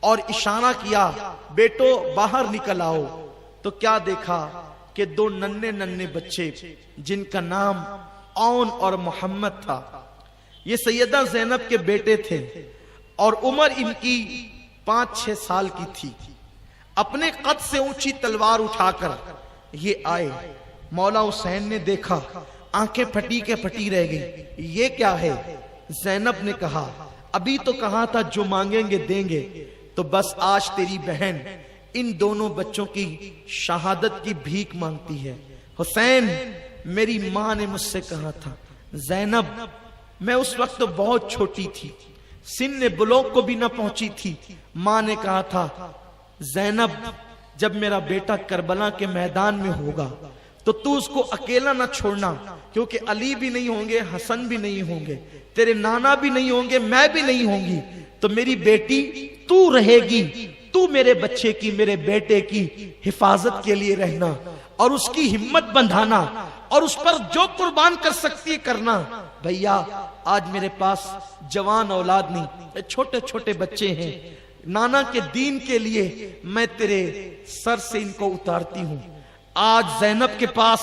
اور اشارہ کیا، بیٹو باہر نکل آؤ۔ تو کیا دیکھا کہ 2 ننھے بچے جن کا نام عون اور محمد تھا، یہ سیدہ زینب کے بیٹے تھے، اور عمر ان کی 5-6 سال کی تھی۔ اپنے قد سے اونچی تلوار اٹھا کر یہ آئے۔ مولا حسین نے دیکھا، آنکھیں پھٹی کے پھٹی رہ گئی، یہ کیا ہے؟ زینب نے کہا، ابھی تو کہا تھا جو مانگیں گے دیں گے، تو بس آج تیری بہن ان دونوں بچوں کی شہادت کی بھیک مانگتی ہے۔ حسین، میری ماں نے مجھ سے کہا تھا، زینب میں اس وقت بہت چھوٹی تھی، سن بلوغ کو بھی نہ پہنچی تھی، ماں نے کہا تھا زینب جب میرا بیٹا کربلا کے میدان میں ہوگا تو تو اس کو اکیلا نہ چھوڑنا، کیونکہ علی بھی نہیں ہوں گے، حسن بھی نہیں ہوں گے، تیرے نانا بھی نہیں ہوں گے، میں بھی نہیں ہوں گی، تو میری بیٹی تو رہے گی، تو میرے بچے کی، میرے بیٹے کی حفاظت کے لیے رہنا، اور اس کی ہمت بندھانا، اور اس پر جو قربان کر سکتی ہے کرنا۔ بھیا آج میرے پاس جوان اولاد نہیں، چھوٹے چھوٹے بچے ہیں، نانا کے دین کے لیے میں تیرے سر سے ان کو اتارتی ہوں۔ آج زینب کے پاس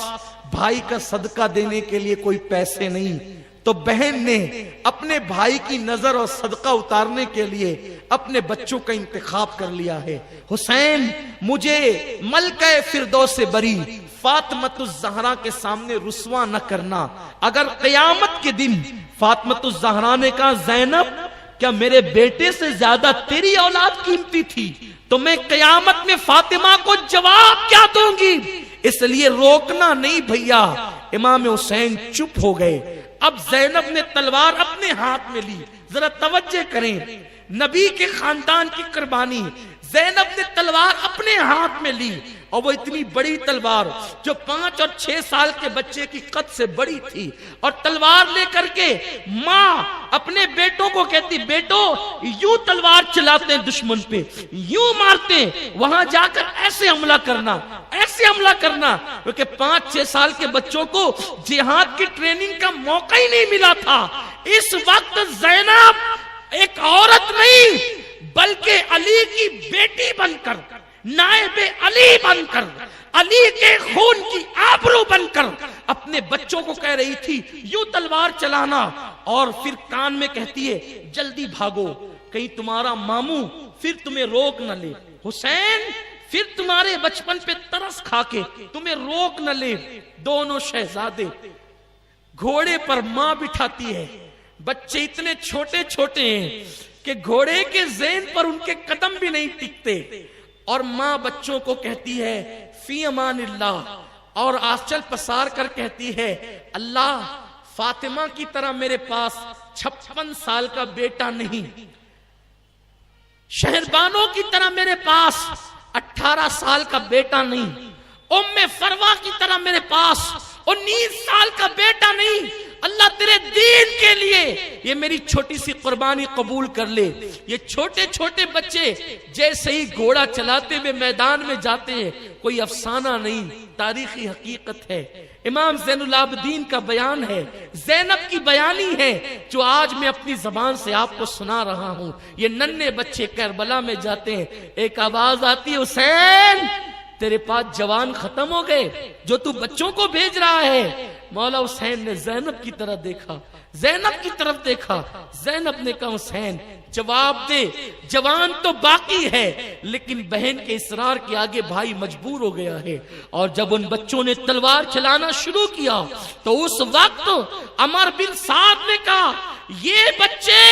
بھائی کا صدقہ دینے کے لیے کوئی پیسے نہیں، تو بہن نے اپنے بھائی کی نظر اور صدقہ اتارنے کے لیے اپنے بچوں کا انتخاب کر لیا ہے۔ حسین، مجھے ملکہ فردوس بری فاطمۃ الزہرا کے سامنے رسوا نہ کرنا۔ اگر قیامت کے دن فاطمۃ الزہرا نے کہا زینب کیا میرے بیٹے سے زیادہ تیری اولاد قیمتی تھی، تو میں قیامت میں فاطمہ کو جواب کیا دوں گی؟ اس لیے روکنا نہیں بھیا۔ امام حسین چپ ہو گئے۔ اب زینب نے تلوار اپنے ہاتھ میں لی، ذرا توجہ کریں، نبی کے خاندان کی قربانی، زینب نے تلوار اپنے ہاتھ میں لی، اور وہ اتنی بڑی تلوار جو 5 اور 6 سال کے بچے کی قد سے بڑی تھی، اور تلوار لے کر کے ماں اپنے بیٹوں کو کہتی، بیٹو یوں تلوار چلاتے ہیں دشمن پہ، یوں مارتے ہیں، وہاں جا کر ایسے حملہ کرنا، ایسے حملہ کرنا، کیونکہ 5-6 سال کے بچوں کو جہاد کی ٹریننگ کا موقع ہی نہیں ملا تھا۔ اس وقت زینب ایک عورت نہیں بلکہ علی کی بیٹی بن کر، نائب علی بن کر، علی کے خون کی آبرو بن کر اپنے بچوں کو کہہ رہی تھی یوں تلوار چلانا، اور پھر کان میں کہتی ہے جلدی بھاگو کہیں تمہارا ماموں پھر تمہیں روک نہ لے، حسین پھر تمہارے بچپن پہ ترس کھا کے تمہیں روک نہ لے۔ دونوں شہزادے گھوڑے پر ماں بٹھاتی ہے، بچے اتنے چھوٹے چھوٹے ہیں کہ گھوڑے کے ذہن پر ان کے قدم بھی نہیں ٹکتے، اور ماں بچوں کو کہتی ہے فی امان اللہ، اور آنچل پسار کر کہتی ہے اللہ
فاطمہ کی طرح میرے پاس 56 سال کا بیٹا نہیں، شہربانوں کی طرح میرے پاس 18 سال کا بیٹا نہیں، ام فروا کی طرح میرے پاس 19 سال کا بیٹا نہیں۔ اللہ تیرے دین کے لیے یہ میری چھوٹی سی قربانی قبول کر لے۔ یہ چھوٹے چھوٹے بچے جیسے ہی گھوڑا چلاتے ہوئے میدان میں جاتے ہیں، کوئی افسانہ نہیں، تاریخی حقیقت ہے۔ امام زین العابدین کا بیان ہے، زینب کی بیانی ہے، جو آج میں اپنی زبان سے آپ کو سنا رہا ہوں۔ یہ ننھے بچے کربلا میں جاتے ہیں، ایک آواز آتی ہے، حسین تیرے پاس جوان ختم ہو گئے جو تو بچوں کو بھیج رہا ہے۔ مولا حسین نے زینب کی طرف دیکھا، زینب کی طرف دیکھا، زینب نے کہا حسین جواب دے، جوان تو باقی ہے، لیکن بہن کے اصرار کے آگے بھائی مجبور ہو گیا ہے۔ اور جب ان بچوں نے تلوار چلانا شروع کیا تو اس وقت عمر بن سعد نے کہا یہ بچے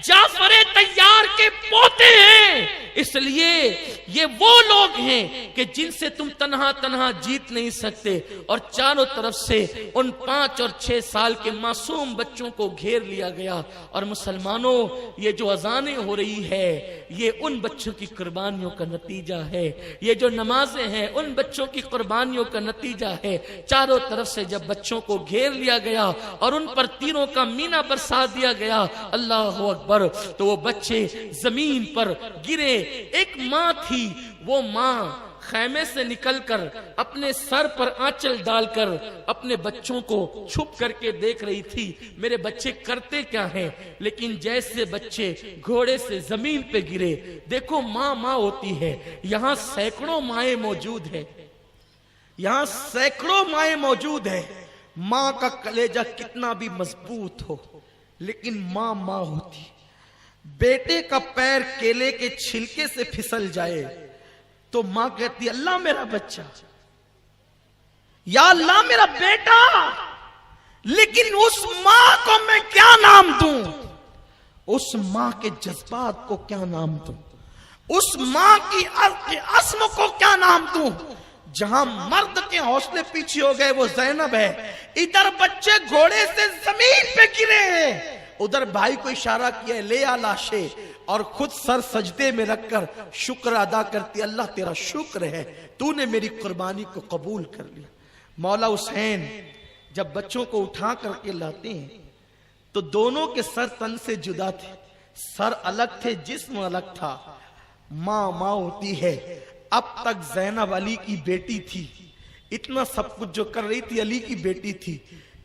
جعفر طیار کے پوتے ہیں، اس لیے یہ وہ لوگ ہیں کہ جن سے تم تنہا تنہا جیت نہیں سکتے۔ اور چاروں طرف سے ان 5 اور 6 سال کے معصوم بچوں کو گھیر لیا گیا۔ اور مسلمانوں، یہ جو اذانیں ہو رہی ہے یہ ان بچوں کی قربانیوں کا نتیجہ ہے، یہ جو نمازیں ہیں ان بچوں کی قربانیوں کا نتیجہ ہے۔ چاروں طرف سے جب بچوں کو گھیر لیا گیا اور ان پر تیروں کا مینہ برسا دیا گیا، اللہ اکبر، تو وہ بچے زمین پر گرے۔ ایک ماں تھی، وہ ماں خیمے سے نکل کر اپنے سر پر آنچل ڈال کر اپنے بچوں کو چھپ کر کے دیکھ رہی تھی میرے بچے کرتے کیا ہیں۔ لیکن جیسے بچے گھوڑے سے زمین پہ گرے، دیکھو ماں ماں ہوتی ہے، یہاں سینکڑوں مائیں موجود ہیں، یہاں سینکڑوں مائیں موجود ہیں۔ ماں کا کلیجہ کتنا بھی مضبوط ہو لیکن ماں ماں ہوتی۔ بیٹے کا پیر کیلے کے چھلکے سے پھسل جائے تو ماں کہتی اللہ میرا بچہ، یا اللہ میرا بیٹا، لیکن اس ماں کو میں کیا نام دوں؟ اس ماں کے جذبات کو کیا نام دوں؟ اس ماں کی عزم کو کیا نام دوں؟ جہاں مرد کے حوصلے پیچھے ہو گئے وہ زینب ہے، ادھر بچے گھوڑے سے زمین پہ گرے ہیں، ادھر بھائی کو اشارہ کیا ہے لے آ لاشے، اور خود سر سجدے میں رکھ کر شکر ادا کرتی اللہ تیرا شکر ہے تو نے میری قربانی کو قبول کر لیا۔ مولا حسین جب بچوں کو اٹھا کر کے لاتے ہیں تو دونوں کے سر تن سے جدا تھے، سر الگ تھے، جسم الگ تھا۔ ماں ماں ہوتی ہے۔ اب تک زینب علی کی بیٹی تھی، اتنا سب کچھ جو کر رہی تھی علی کی بیٹی تھی،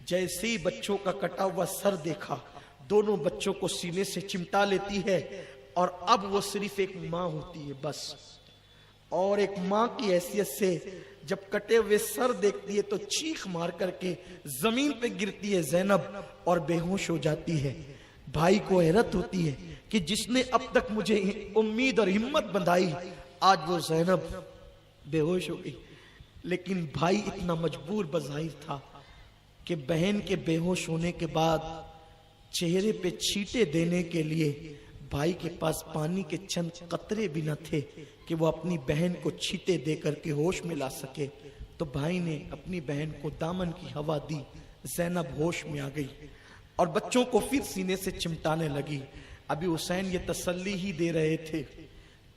جیسے ہی بچوں کا کٹا ہوا سر دیکھا دونوں بچوں کو سینے سے چمٹا لیتی ہے، اور اب وہ صرف ایک ماں ہوتی ہے بس۔ اور ایک ماں کی حیثیت سے جب کٹے ہوئے سر دیکھتی ہے تو چیخ مار کر کے زمین پہ گرتی ہے زینب اور بے ہوش ہو جاتی ہے۔ بھائی کو حیرت ہوتی ہے کہ جس نے اب تک مجھے امید اور ہمت بندھائی آج وہ زینب بے ہوش ہو گئی۔ لیکن بھائی اتنا مجبور بظاہر تھا کہ بہن کے بے ہوش ہونے کے بعد چہرے پہ چھینٹے دینے کے لیے بھائی کے پاس پانی کے چند قطرے بھی نہ تھے کہ وہ اپنی بہن کو چھینٹے دے کر کے ہوش میں لا سکے۔ تو بھائی نے اپنی بہن کو دامن کی ہوا دی، زینب ہوش میں آ گئی اور بچوں کو پھر سینے سے چمٹانے لگی۔ ابھی حسین یہ تسلی ہی دے رہے تھے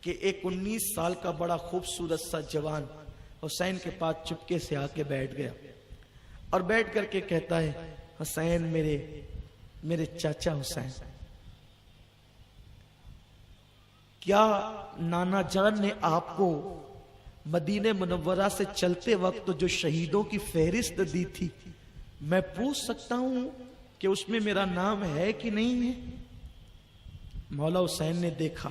کہ ایک 19 سال کا بڑا خوبصورت سا جوان حسین کے پاس چپکے سے آ کے بیٹھ گیا اور بیٹھ کر کے کہتا ہے حسین میرے چاچا حسین، کیا نانا جان نے آپ کو مدینہ منورہ سے چلتے وقت جو شہیدوں کی فہرست دی تھی میں پوچھ سکتا ہوں کہ اس میں میرا نام ہے کہ نہیں ہے؟ مولا حسین نے دیکھا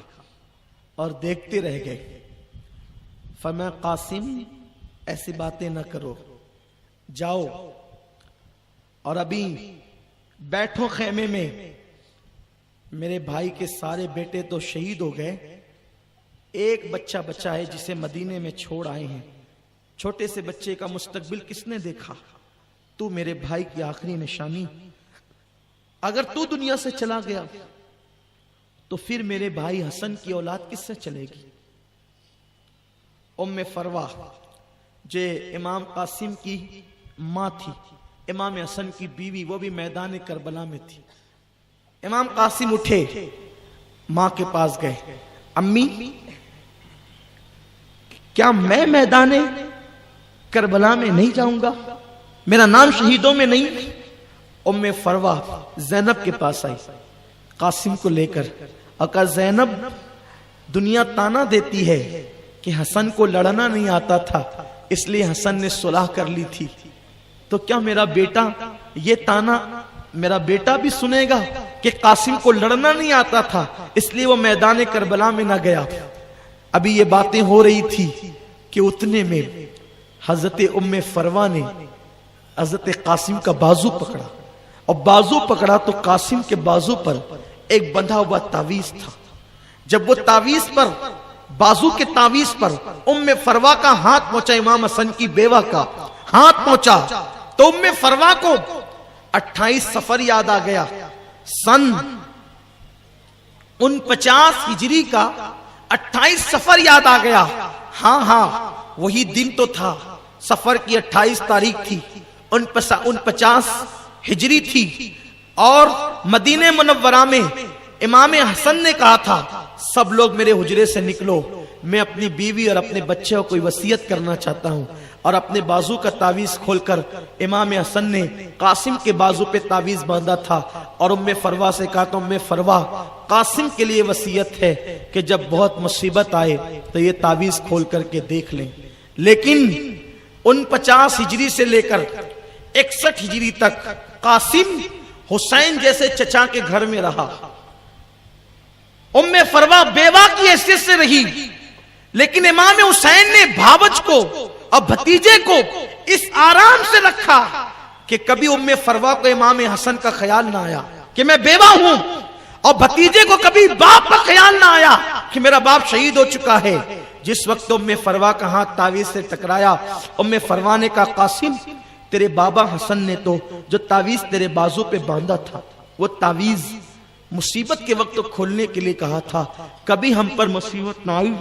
اور دیکھتے رہ گئے۔ فرمایا قاسم ایسی باتیں نہ کرو، جاؤ اور ابھی بیٹھو خیمے میں، میرے بھائی کے سارے بیٹے تو شہید ہو گئے، ایک بچہ بچا ہے جسے مدینے میں چھوڑ آئے ہیں، چھوٹے سے بچے کا مستقبل کس نے دیکھا؟ تو میرے بھائی کی آخری نشانی، اگر تو دنیا سے چلا گیا تو پھر میرے بھائی حسن کی اولاد کس سے چلے گی؟ ام فروا جو امام قاسم کی ماں تھی،
امام حسن کی بیوی وہ بھی میدان کربلا میں تھی. امام قاسم اٹھے, ماں کے پاس گئے, امی کیا میں میدان کربلا میں نہیں جاؤں گا؟ میرا نام شہیدوں میں نہیں؟ ام فروا زینب کے پاس آئی قاسم کو لے کر, اور کہا زینب دنیا تانا دیتی ہے کہ حسن کو لڑنا نہیں آتا تھا اس لیے حسن نے صلح کر لی تھی, تو کیا میرا بیٹا یہ تانا میرا بیٹا بھی سنے گا کہ قاسم کو لڑنا نہیں آتا تھا اس لیے وہ میدان کربلا میں نہ گیا؟ ابھی یہ باتیں ہو رہی تھی کہ اتنے میں حضرت ام فروا نے حضرت قاسم کا بازو پکڑا, اور بازو پکڑا تو قاسم کے بازو پر ایک بندھا ہوا تعویذ تھا. جب وہ تعویذ پر, بازو کے تعویذ پر ام فروا کا ہاتھ پہنچا, امام حسن کی بیوہ کا ہاتھ پہنچا, تو ام فروا کو 28 صفر یاد آ گیا, سن 49 ہجری کا 28 صفر یاد آ گیا. ہاں وہی دن تو تھا, صفر کی 28 تاریخ تھی, 49 ہجری تھی, اور مدینہ منورہ میں امام حسن نے کہا تھا سب لوگ میرے حجرے سے نکلو, میں اپنی بیوی اور اپنے بچے کو کوئی وصیت کرنا چاہتا ہوں. اور اپنے بازو کا تعویذ کھول کر امام حسن نے قاسم کے بازو پہ تعویذ باندھا تھا, اور ام فروا سے کہا, تو ام فروا قاسم کے لیے وصیت ہے کہ جب بہت مصیبت آئے تو یہ تعویذ کھول کر کے دیکھ لیں. لیکن 49 ہجری سے لے کر 61 ہجری تک قاسم حسین جیسے چچا کے گھر میں رہا. ام فروا بیوہ کی حیثیت سے رہی, لیکن امام حسین نے بھاوج کو اور بھتیجے کو اس آرام سے رکھا کہ کبھی ام فروا کو امام حسن کا خیال نہ آیا کہ میں بیوہ ہوں, اور بھتیجے کو کبھی باپ کا خیال نہ آیا کہ میرا باپ شہید ہو چکا ہے. جس وقت ام فروا کا ہاتھ تعویذ سے ٹکرایا, ام فروا نے کہا قاسم تیرے بابا حسن نے تو جو تعویذ تیرے بازو پہ باندھا تھا وہ تعویذ مصیبت کے وقت کھولنے کے لیے کہا تھا, کبھی ہم پر مصیبت نہ آئی,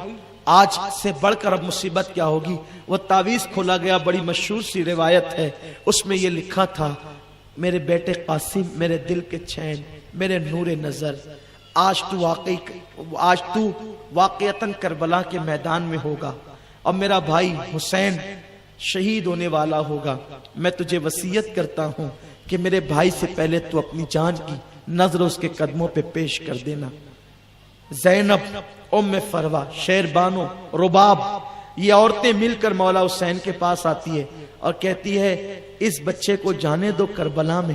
آج سے بڑھ کر اب مصیبت کیا ہوگی. وہ تعویذ کھولا گیا, بڑی مشہور سی روایت ہے, اس میں یہ لکھا تھا میرے بیٹے قاسم میرے دل کے چین میرے نور نظر, آج تو واقعتاً کربلا کے میدان میں ہوگا اور میرا بھائی حسین شہید ہونے والا ہوگا. میں تجھے وصیت کرتا ہوں کہ میرے بھائی سے پہلے تو اپنی جان کی نظر اس کے قدموں پہ پیش کر دینا. زینب, ام فروا, شیر بانو, رباب, یہ عورتیں مل کر مولا حسین کے پاس آتی ہے اور کہتی ہے اس بچے کو جانے دو کربلا میں,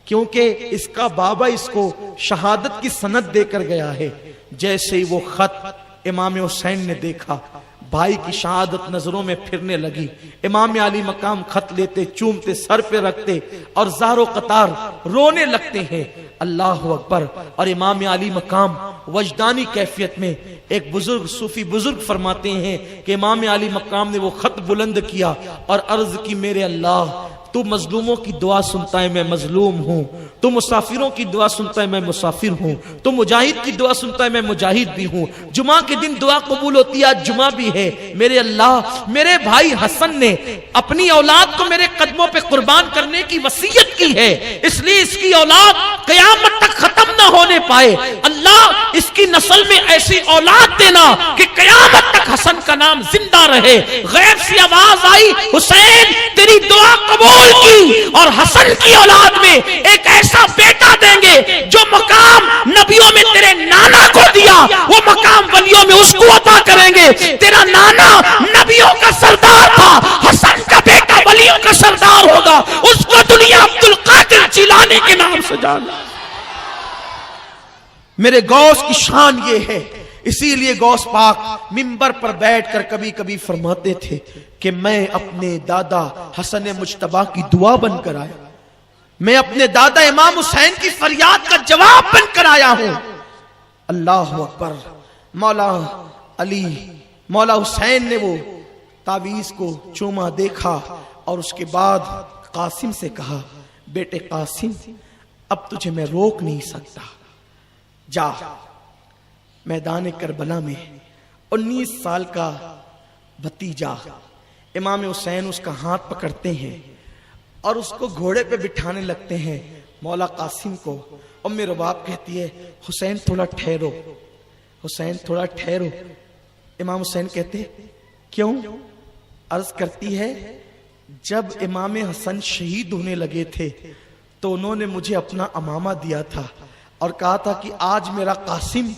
کیونکہ اس کا بابا اس کو شہادت کی سند دے کر گیا ہے. جیسے ہی وہ خط امام حسین نے دیکھا, بھائی کی شہادت نظروں میں پھرنے لگی. امام علی مقام خط لیتے, چومتے, سر پہ رکھتے اور زار و قطار رونے لگتے ہیں. اللہ اکبر. اور امام علی مقام وجدانی کیفیت میں, ایک بزرگ صوفی بزرگ فرماتے ہیں کہ امام علی مقام نے وہ خط بلند کیا اور عرض کی میرے اللہ تو مظلوموں کی دعا سنتا ہے میں مظلوم ہوں, تو مسافروں کی دعا سنتا ہے میں مسافر ہوں, تو مجاہد کی دعا سنتا ہے میں مجاہد بھی ہوں. جمعہ کے دن دعا قبول ہوتی ہے, آج جمعہ بھی ہے. میرے اللہ میرے بھائی حسن نے اپنی اولاد کو میرے قدموں پہ قربان کرنے کی وصیت کی ہے, اس لیے اس کی اولاد قیامت تک ختم نہ ہونے پائے. اللہ اس کی نسل میں ایسی اولاد دینا کہ قیامت تک حسن کا نام زندہ رہے. غیب سے آواز آئی حسین تیری دعا قبول کی, اور حسن کی اولاد میں ایک ایسا بیٹا دیں گے جو مقام نبیوں میں تیرے نانا کو دیا وہ مقام ولیوں میں اس کو عطا کریں گے. تیرا نانا نبیوں کا سردار تھا, حسن کا بیٹا ولیوں کا سردار ہوگا, اس کو دنیا عبد القادر جیلانی کے نام سے جانا. میرے غوث کی شان یہ ہے, اسی لیے غوث پاک منبر پر بیٹھ کر کبھی کبھی فرماتے تھے کہ میں اپنے دادا حسن مجتبی کی دعا بن کر آیا, میں اپنے دادا امام حسین کی فریاد کا جواب بن کر آیا ہوں. اللہ اکبر. مولا علی مولا حسین نے وہ تعویذ کو چوما, دیکھا, اور اس کے بعد قاسم سے کہا بیٹے قاسم اب تجھے میں روک نہیں سکتا, جا. میدان کربلا میں 19 سال کا بھتیجا امام حسین اس کا ہاتھ پکڑتے ہیں اور اس کو گھوڑے پہ بٹھانے لگتے ہیں مولا قاسم کو. ام رباب کہتی ہے حسین تھوڑا ٹھہرو، حسین تھوڑا ٹھہرو. امام حسین کہتے کیوں؟ عرض کرتی ہے جب امام حسن شہید ہونے لگے تھے تو انہوں نے مجھے اپنا امامہ دیا تھا اور کہا تھا کہ آج میرا قاسم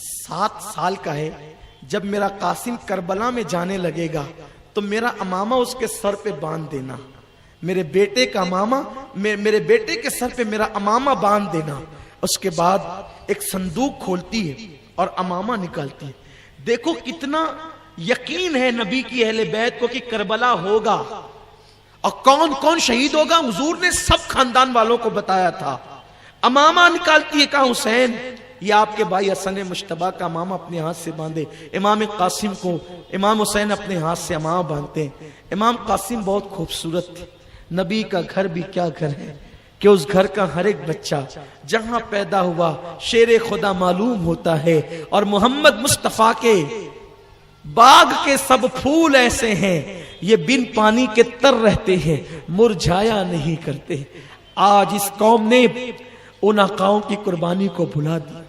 7 سال کا ہے، جب میرا قاسم کربلا میں جانے لگے گا تو میرا امامہ اس کے سر پہ باندھ دینا، میرے بیٹے کا امامہ، میرے بیٹے کے سر پہ میرا امامہ باندھ دینا. اس کے بعد ایک صندوق کھولتی ہے اور امامہ نکالتی ہے. دیکھو کتنا یقین ہے نبی کی اہل بیت کو کہ کربلا ہوگا اور کون کون شہید ہوگا. حضور نے سب خاندان والوں کو بتایا تھا. امامہ نکالتی ہے، کہا حسین یہ آپ کے بھائی حسن مجتبیٰ کا امامہ اپنے ہاتھ سے باندھے. امام قاسم کو امام حسین اپنے ہاتھ سے امامہ باندھتے ہیں. امام قاسم بہت خوبصورت تھے. نبی کا گھر بھی کیا گھر ہے کہ اس گھر کا ہر ایک بچہ جہاں پیدا ہوا شیر خدا معلوم ہوتا ہے. اور محمد مصطفیٰ کے باغ کے سب پھول ایسے ہیں یہ بن پانی کے تر رہتے ہیں مرجھایا نہیں کرتے. آج اس قوم نے ان آقاؤں کی قربانی کو بھلا دیا،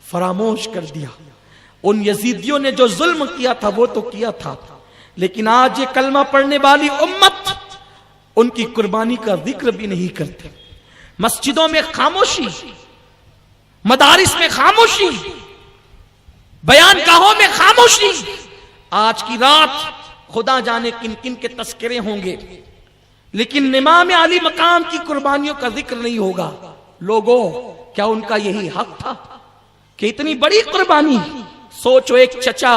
فراموش کر دیا. ان یزیدیوں نے جو ظلم کیا تھا وہ تو کیا تھا، لیکن آج یہ کلمہ پڑھنے والی امت ان کی قربانی کا ذکر بھی نہیں کرتے. مسجدوں میں خاموشی، مدارس میں خاموشی، بیان گاہوں میں خاموشی. آج کی رات خدا جانے کن کن کے تذکرے ہوں گے، لیکن امام علی مقام کی قربانیوں کا ذکر نہیں ہوگا. لوگوں کیا ان کا یہی حق تھا کہ اتنی بڑی قربانی؟ سوچو ایک چچا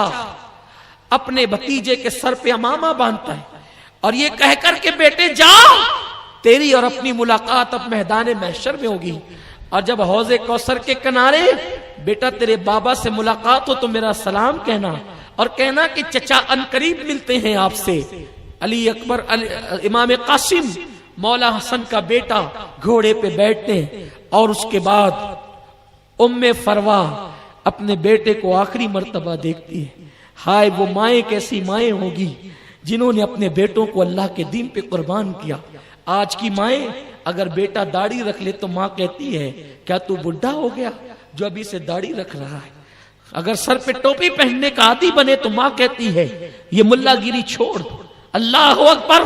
اپنے بھتیجے کے سر پہ امامہ باندھتا ہے اور یہ کہہ کر کے بیٹے جاؤ تیری اور اپنی ملاقات اب میدان محشر میں ہوگی، اور جب حوض کوثر کے کنارے بیٹا تیرے بابا سے ملاقات ہو تو میرا سلام کہنا اور کہنا کہ چچا ان قریب ملتے ہیں آپ سے. علی اکبر امام قاسم مولا حسن کا بیٹا گھوڑے پہ بیٹھتے ہیں اور اس کے بعد ام فروا اپنے بیٹے کو آخری مرتبہ دیکھتی ہے. ہائے وہ مائیں کیسی مائیں ہوگی جنہوں نے اپنے بیٹوں کو اللہ کے دین پہ قربان کیا. آج کی مائیں اگر بیٹا داڑھی رکھ لے تو ماں کہتی ہے کیا تو بڈھا ہو گیا جو ابھی سے داڑھی رکھ رہا ہے. اگر سر پہ ٹوپی پہننے کا عادی بنے تو ماں کہتی ہے یہ ملا گیری چھوڑ. اللہ اکبر.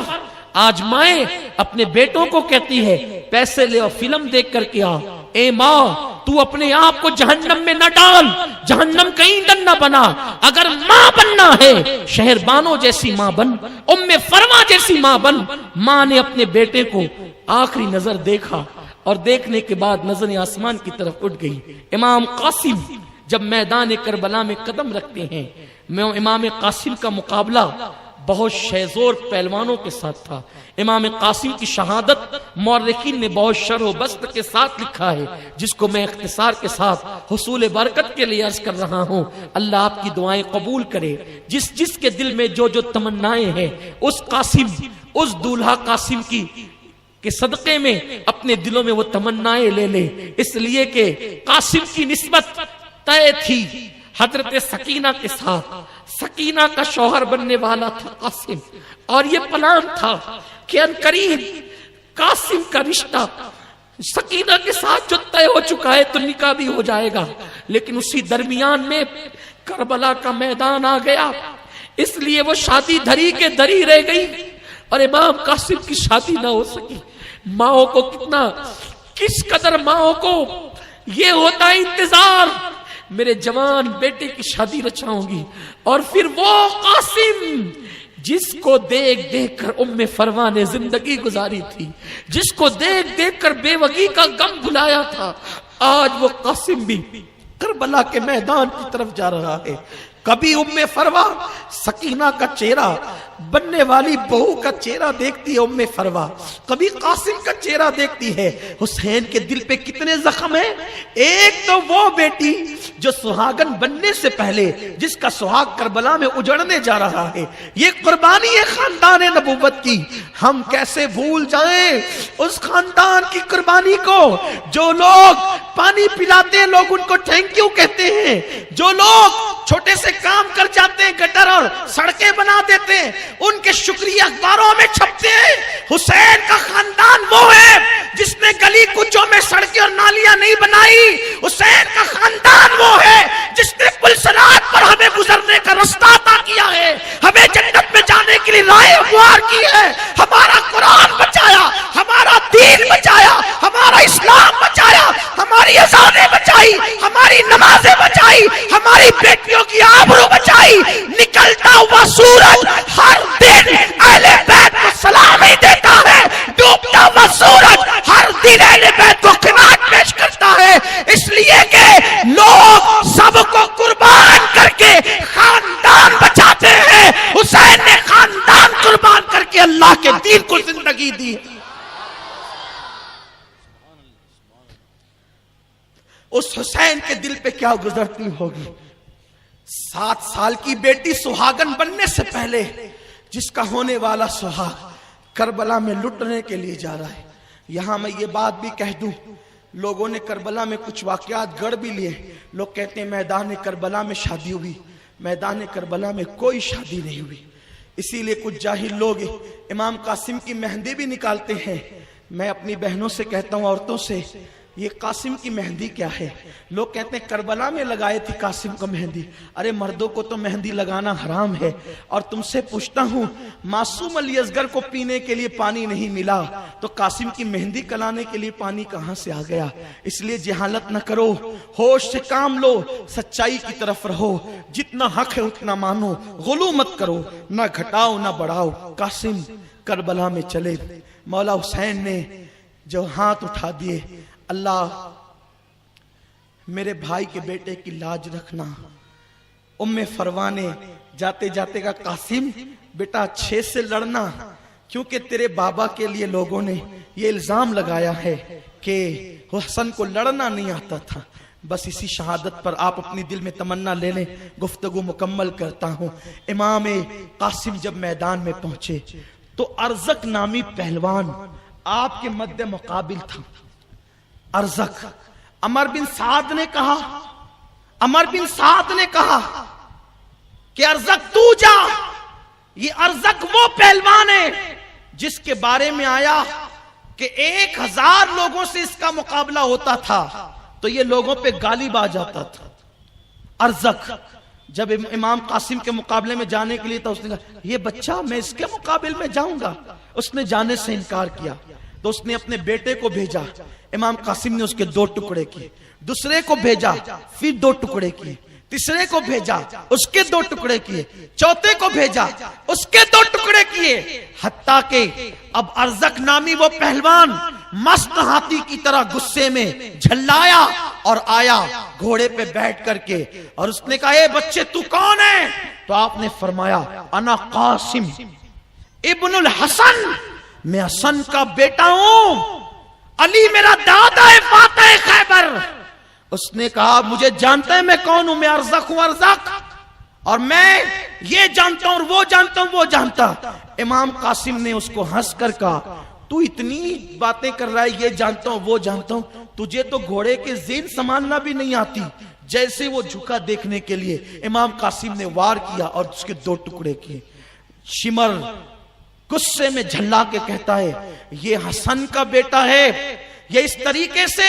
آج مائیں اپنے بیٹوں کو کہتی ہے پیسے لے اور فلم دیکھ کر کے آ. اے ماں تو اپنے آپ کو جہنم میں نہ ڈال، جہنم کا ایندھن نہ بنا. اگر ماں بننا ہے شہر بانو جیسی ماں بن، ام فرما جیسی ماں بن. ماں نے اپنے بیٹے کو آخری نظر دیکھا اور دیکھنے کے بعد نظر آسمان کی طرف اٹھ گئی. امام قاسم جب میدان کربلا میں قدم رکھتے ہیں، امام قاسم کا مقابلہ بہت شہزور پہلوانوں کے ساتھ تھا. امام قاسم کی شہادت مورخین نے بہت شرح و بسط کے ساتھ لکھا ہے، جس کو میں اختصار کے ساتھ حصول برکت کے لیے عرض کر رہا ہوں. اللہ آپ کی دعائیں قبول کرے. جس جس کے دل میں جو جو تمنائیں ہیں اس قاسم، اس دولہا قاسم کی کہ صدقے میں اپنے دلوں میں وہ تمنائیں لے لے. اس لیے کہ قاسم کی نسبت طے تھی حضرت سکینہ کے ساتھ. سکینہ کا شوہر بننے والا تھا قاسم، اور یہ پلان تھا کہ ان قریب قاسم کا رشتہ سکینہ کے ساتھ جو طے ہو چکا ہے تو نکاح بھی ہو جائے گا. لیکن اسی درمیان میں کربلا کا میدان آ گیا، اس لیے وہ شادی دھری کے دھری رہ گئی اور امام قاسم کی شادی نہ ہو سکی. ماؤں کو کس قدر ماؤں کو یہ ہوتا ہے انتظار، میرے جوان بیٹے کی شادی رچاؤں گی. اور پھر وہ قاسم جس کو دیکھ دیکھ کر ام فروا نے زندگی گزاری تھی، جس کو دیکھ دیکھ کر بے وگی کا غم بھلایا تھا، آج وہ قاسم بھی کربلا کے میدان کی طرف جا رہا ہے. کبھی ام فروا سکینہ کا چہرہ، بننے والی بہو کا چہرہ دیکھتی ہے ام فروا، کبھی قاسم کا چہرہ دیکھتی ہے. حسین کے دل پہ کتنے زخم ہیں. ایک تو وہ بیٹی جو سہاگن بننے سے پہلے جس کا سہاگ کربلا میں اجڑنے جا رہا ہے، یہ قربانی ہے خاندان نبوت کی. ہم کیسے بھول جائیں اس خاندان کی قربانی کو. جو لوگ پانی پلاتے ہیں لوگ ان کو تھینک یو کہتے ہیں، جو لوگ
چھوٹے سے کام کر جاتے ہیں, گٹر اور سڑکیں بنا دیتے ہیں, ان کے شکریہ اخباروں میں چھپتے ہیں. حسین کا خاندان وہ ہے جس نے گلی کوچوں میں سڑکیں اور نالیاں نہیں بنائی. حسین کا خاندان وہ ہے جس نے پل صراط پر ہمیں گزرنے کا رستہ عطا کیا ہے, ہمیں جنت میں جانے کے لیے راہ ہموار کی ہے. ہمارا قرآن بچایا, ہمارا دین بچایا, ہمارا اسلام بچایا, ہماری اذانیں بچائی, ہماری نمازیں بچائی, ہماری بیٹیوں کی آبرو بچائی. نکلتا ہوا سورج ہر دن اہل بیت کو سلامی دیتا ہے, ڈوبتا ہوا سورج ہر دن اہل بیت کو خراج پیش کرتا ہے. اس لیے کہ لوگ سب کو قربان کر کے خاندان بچاتے ہیں, حسین نے خاندان قربان کر کے اللہ کے دین کو زندگی دی. اس حسین کے دل پہ کیا گزرتی ہوگی. 7 سال کی بیٹی سہاگن بننے سے پہلے جس کا ہونے والا سہاگ کربلا میں لٹنے کے لیے جا رہا ہے. یہاں میں یہ بات بھی کہہ دوں, لوگوں نے کربلا میں کچھ واقعات گڑھ بھی لیے. لوگ کہتے ہیں میدان کربلا میں شادی ہوئی, میدان کربلا میں کوئی شادی نہیں ہوئی. اسی لیے کچھ جاہل لوگ امام قاسم کی مہندی بھی نکالتے ہیں. میں اپنی بہنوں سے کہتا ہوں, عورتوں سے, یہ قاسم کی مہندی کیا ہے؟ لوگ کہتے ہیں کربلا میں لگائے تھی قاسم کو مہندی. ارے مردوں کو تو مہندی لگانا حرام ہے. اور تم سے پوچھتا ہوں, معصوم علی اصغر کو پینے کے لیے پانی نہیں ملا تو قاسم کی مہندی کلانے کے لیے پانی کہاں سے آ گیا؟ اس لیے جہالت نہ کرو, ہوش سے کام لو, سچائی کی طرف رہو, جتنا حق ہے اتنا مانو, غلو مت کرو, نہ گھٹاؤ نہ بڑھاؤ. قاسم کربلا میں چلے. مولا حسین نے جو ہاتھ اٹھا دیے, اللہ میرے بھائی کے بیٹے کی لاج رکھنا. ام فروہ نے جاتے جاتے کہا, قاسم بیٹا 6 سے لڑنا, کیونکہ تیرے بابا کے لیے لوگوں نے یہ الزام لگایا ہے کہ حسن کو لڑنا نہیں آتا تھا. بس اسی شہادت پر آپ اپنی دل میں تمنا لے لیں, گفتگو مکمل کرتا ہوں. امام قاسم جب میدان میں پہنچے تو ارزق نامی پہلوان آپ کے مد مقابل تھا. ارزق, عمر بن سعد نے کہا کہ ارزق تو جا. یہ ارزق وہ پہلوان ہے جس کے بارے میں آیا کہ 1000 لوگوں سے اس کا مقابلہ ہوتا تھا تو یہ لوگوں پہ غالب آ جاتا تھا. ارزق جب امام قاسم کے مقابلے میں جانے کے لیے تھا, اس نے کہا یہ بچہ میں اس کے مقابلے میں جاؤں گا. اس نے جانے سے انکار کیا تو اس نے اپنے بیٹے کو بھیجا. امام قاسم نے اس کے 2 ٹکڑے کیے, دوسرے کو بھیجا, پھر 2 ٹکڑے کیے, تیسرے کو بھیجا, اس کے 2 ٹکڑے کیے, چوتھے کو بھیجا, اس کے 2 ٹکڑے کیے, حتیٰ کہ اب ارزق نامی وہ پہلوان مست ہاتھی کی طرح غصے میں جھلایا اور آیا گھوڑے پہ بیٹھ کر کے, اور اس نے کہا اے بچے تو کون ہے؟ تو آپ نے فرمایا انا قاسم ابن الحسن, میں حسن کا بیٹا ہوں, علی میرا دادا ہے فاتح خیبر. اس نے کہا مجھے جانتا ہے میں کون ہوں, میں ارزق ہوں. ارزق, اور میں یہ جانتا ہوں اور وہ جانتا ہوں وہ جانتا. امام قاسم نے اس کو ہنس کر کہا تو اتنی باتیں کر رہا ہے, یہ جانتا ہوں وہ جانتا ہوں, تجھے تو گھوڑے کے زین سنبھالنا بھی نہیں آتی. جیسے وہ جھکا دیکھنے کے لیے امام قاسم نے وار کیا اور اس کے 2 ٹکڑے کیے. شمر غصے میں جھلا کے کہتا ہے یہ حسن کا بیٹا ہے, یہ اس طریقے سے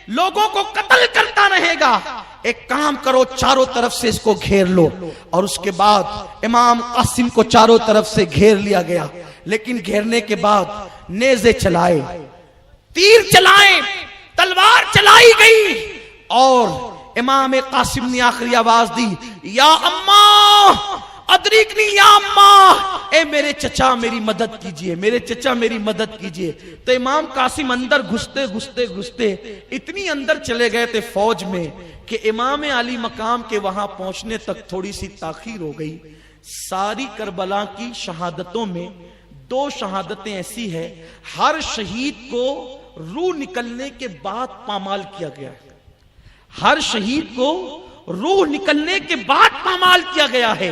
لوگوں کو قتل کرتا رہے گا. ایک کام کرو, چاروں طرف سے اس کو گھیر لو. اور اس کے بعد امام قاسم کو چاروں طرف سے گھیر لیا گیا. لیکن گھیرنے کے بعد نیزے چلائے, تیر چلائے, تلوار چلائی گئی, اور امام قاسم نے آخری آواز دی یا اماں ادریکنی یا اماں, اے میرے چچا میری مدد کیجئے, میرے چچا میری مدد کیجئے. تو امام قاسم اندر گھستے اتنی اندر چلے گئے تھے فوج میں کہ امام علی مقام کے وہاں پہنچنے تک تھوڑی سی تاخیر ہو گئی. ساری کربلا کی شہادتوں میں 2 شہادتیں ایسی ہیں ہر شہید کو روح نکلنے کے بعد پامال کیا گیا ہے. ہر شہید کو روح نکلنے کے بعد پامال کیا گیا ہے.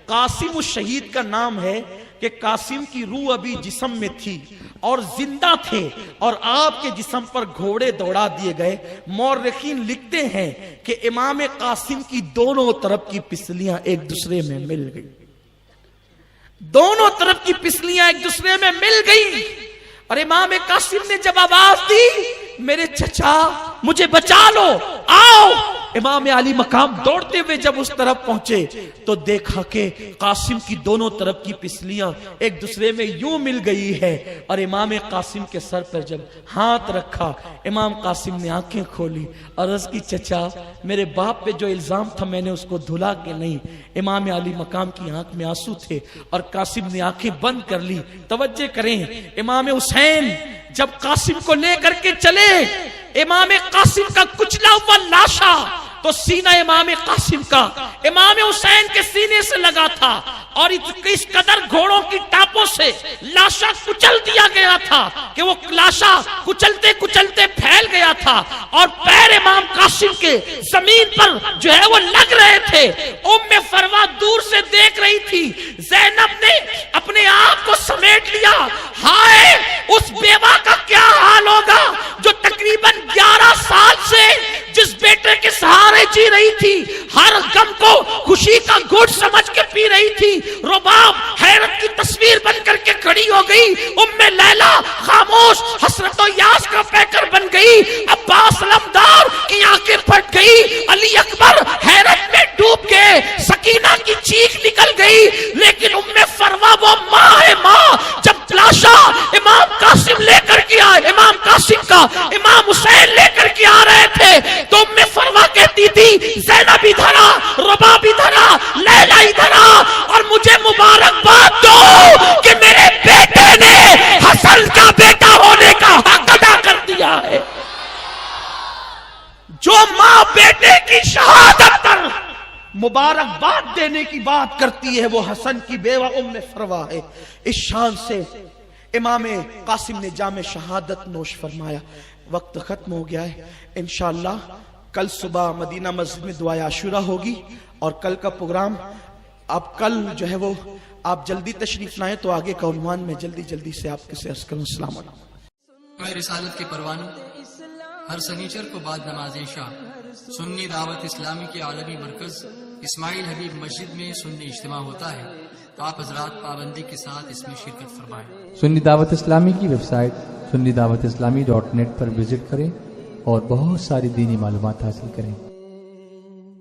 قاسم اس شہید کا نام ہے کہ قاسم کی روح ابھی جسم میں تھی اور زندہ تھے اور آپ کے جسم پر گھوڑے دوڑا دیے گئے. مورخین لکھتے ہیں کہ امام قاسم کی دونوں طرف کی پسلیاں ایک دوسرے میں مل گئی. دونوں طرف کی پسلیاں ایک دوسرے میں مل گئی اور امام قاسم نے جب آواز دی میرے چچا مجھے بچا لو آؤ. امام علی مقام دوڑتے ہوئے جب اس طرف پہنچے تو دیکھا کہ قاسم کی دونوں طرف کی پسلیاں ایک دوسرے میں یوں مل گئی ہے. اور امام قاسم کے سر پر جب ہاتھ رکھا امام قاسم نے آنکھیں کھولی اور عرض کی چچا میرے باپ پہ جو الزام تھا میں نے اس کو دھلا کہ نہیں. امام علی مقام کی آنکھ میں آنسو تھے اور قاسم نے آنکھیں بند کر لی. توجہ کریں امام حسین جب قاسم کو لے کر کے چلے امام قاسم کا کچلا ہوا لاشا تو سینہ امام قاسم کا امام حسین کے سینے سے لگا تھا اور اس قدر گھوڑوں کی ٹاپوں سے لاشا کچل دیا گیا تھا کہ وہ لاشا کچلتے کچلتے پھیل گیا تھا اور پیر امام قاسم کے زمین پر جو ہے وہ لگ رہے تھے. ام فروا دور سے دیکھ رہی تھی. زینب نے اپنے آپ کو سمیٹ لیا. ہائے اس بیوہ کا کیا حال ہوگا جو تقریباً 11 سال سے جس بیٹے کے سہارے جی رہی تھی, ہر غم کو خوشی کا گھٹ سمجھ کے پی رہی تھی. رباب حیرت کی تصویر بن کر کے کھڑی ہو گئی. ام لیلا خاموش حسرت و یاس کا پیکر بن گئی. عباس علمدار کی آنکھیں پھٹ گئی. علی اکبر حیرت میں ڈوب گئے. سکینہ کی چیخ نکل گئی. لیکن ام فروا وہ ماں ہے ماں. جب لاشا امام قاسم لے کر کے آئے, امام قاسم کا امام حسین لے کر کے آ رہے تھے تو ام فروا کہتی تھی زینب ادھر آ, رباب ادھر آ, لیلا ادھر آ اور مجھے مبارکباد دو کہ میرے بیٹے نے حسن کا بیٹا ہونے کا حق ادا کر دیا ہے. جو ماں بیٹے کی شہادت پر مبارکباد دینے کی بات کرتی ہے وہ حسن کی بیوہ ام فروا ہے. اس شان سے امام قاسم نے جام شہادت نوش فرمایا. وقت ختم ہو گیا ہے. انشاءاللہ کل صبح مدینہ مسجد میں دعائے عاشورہ ہوگی اور کل کا پروگرام آپ کل جو ہے وہ آپ جلدی تشریف لائیں تو آگے کا عنوان میں جلدی سے آپ کے عرض کروں. السلام علیکم.
میں رسالت کے پروانوں ہر سنیچر کو بعد نماز عشاء سنی دعوت اسلامی کے عالمی مرکز اسماعیل حبیب مسجد میں سنی اجتماع ہوتا ہے. تو آپ حضرات پابندی کے ساتھ اس میں شرکت فرمائیں.
سنی دعوت اسلامی کی website sunni dawat islami.net پر وزٹ کریں اور بہت ساری دینی معلومات حاصل کریں.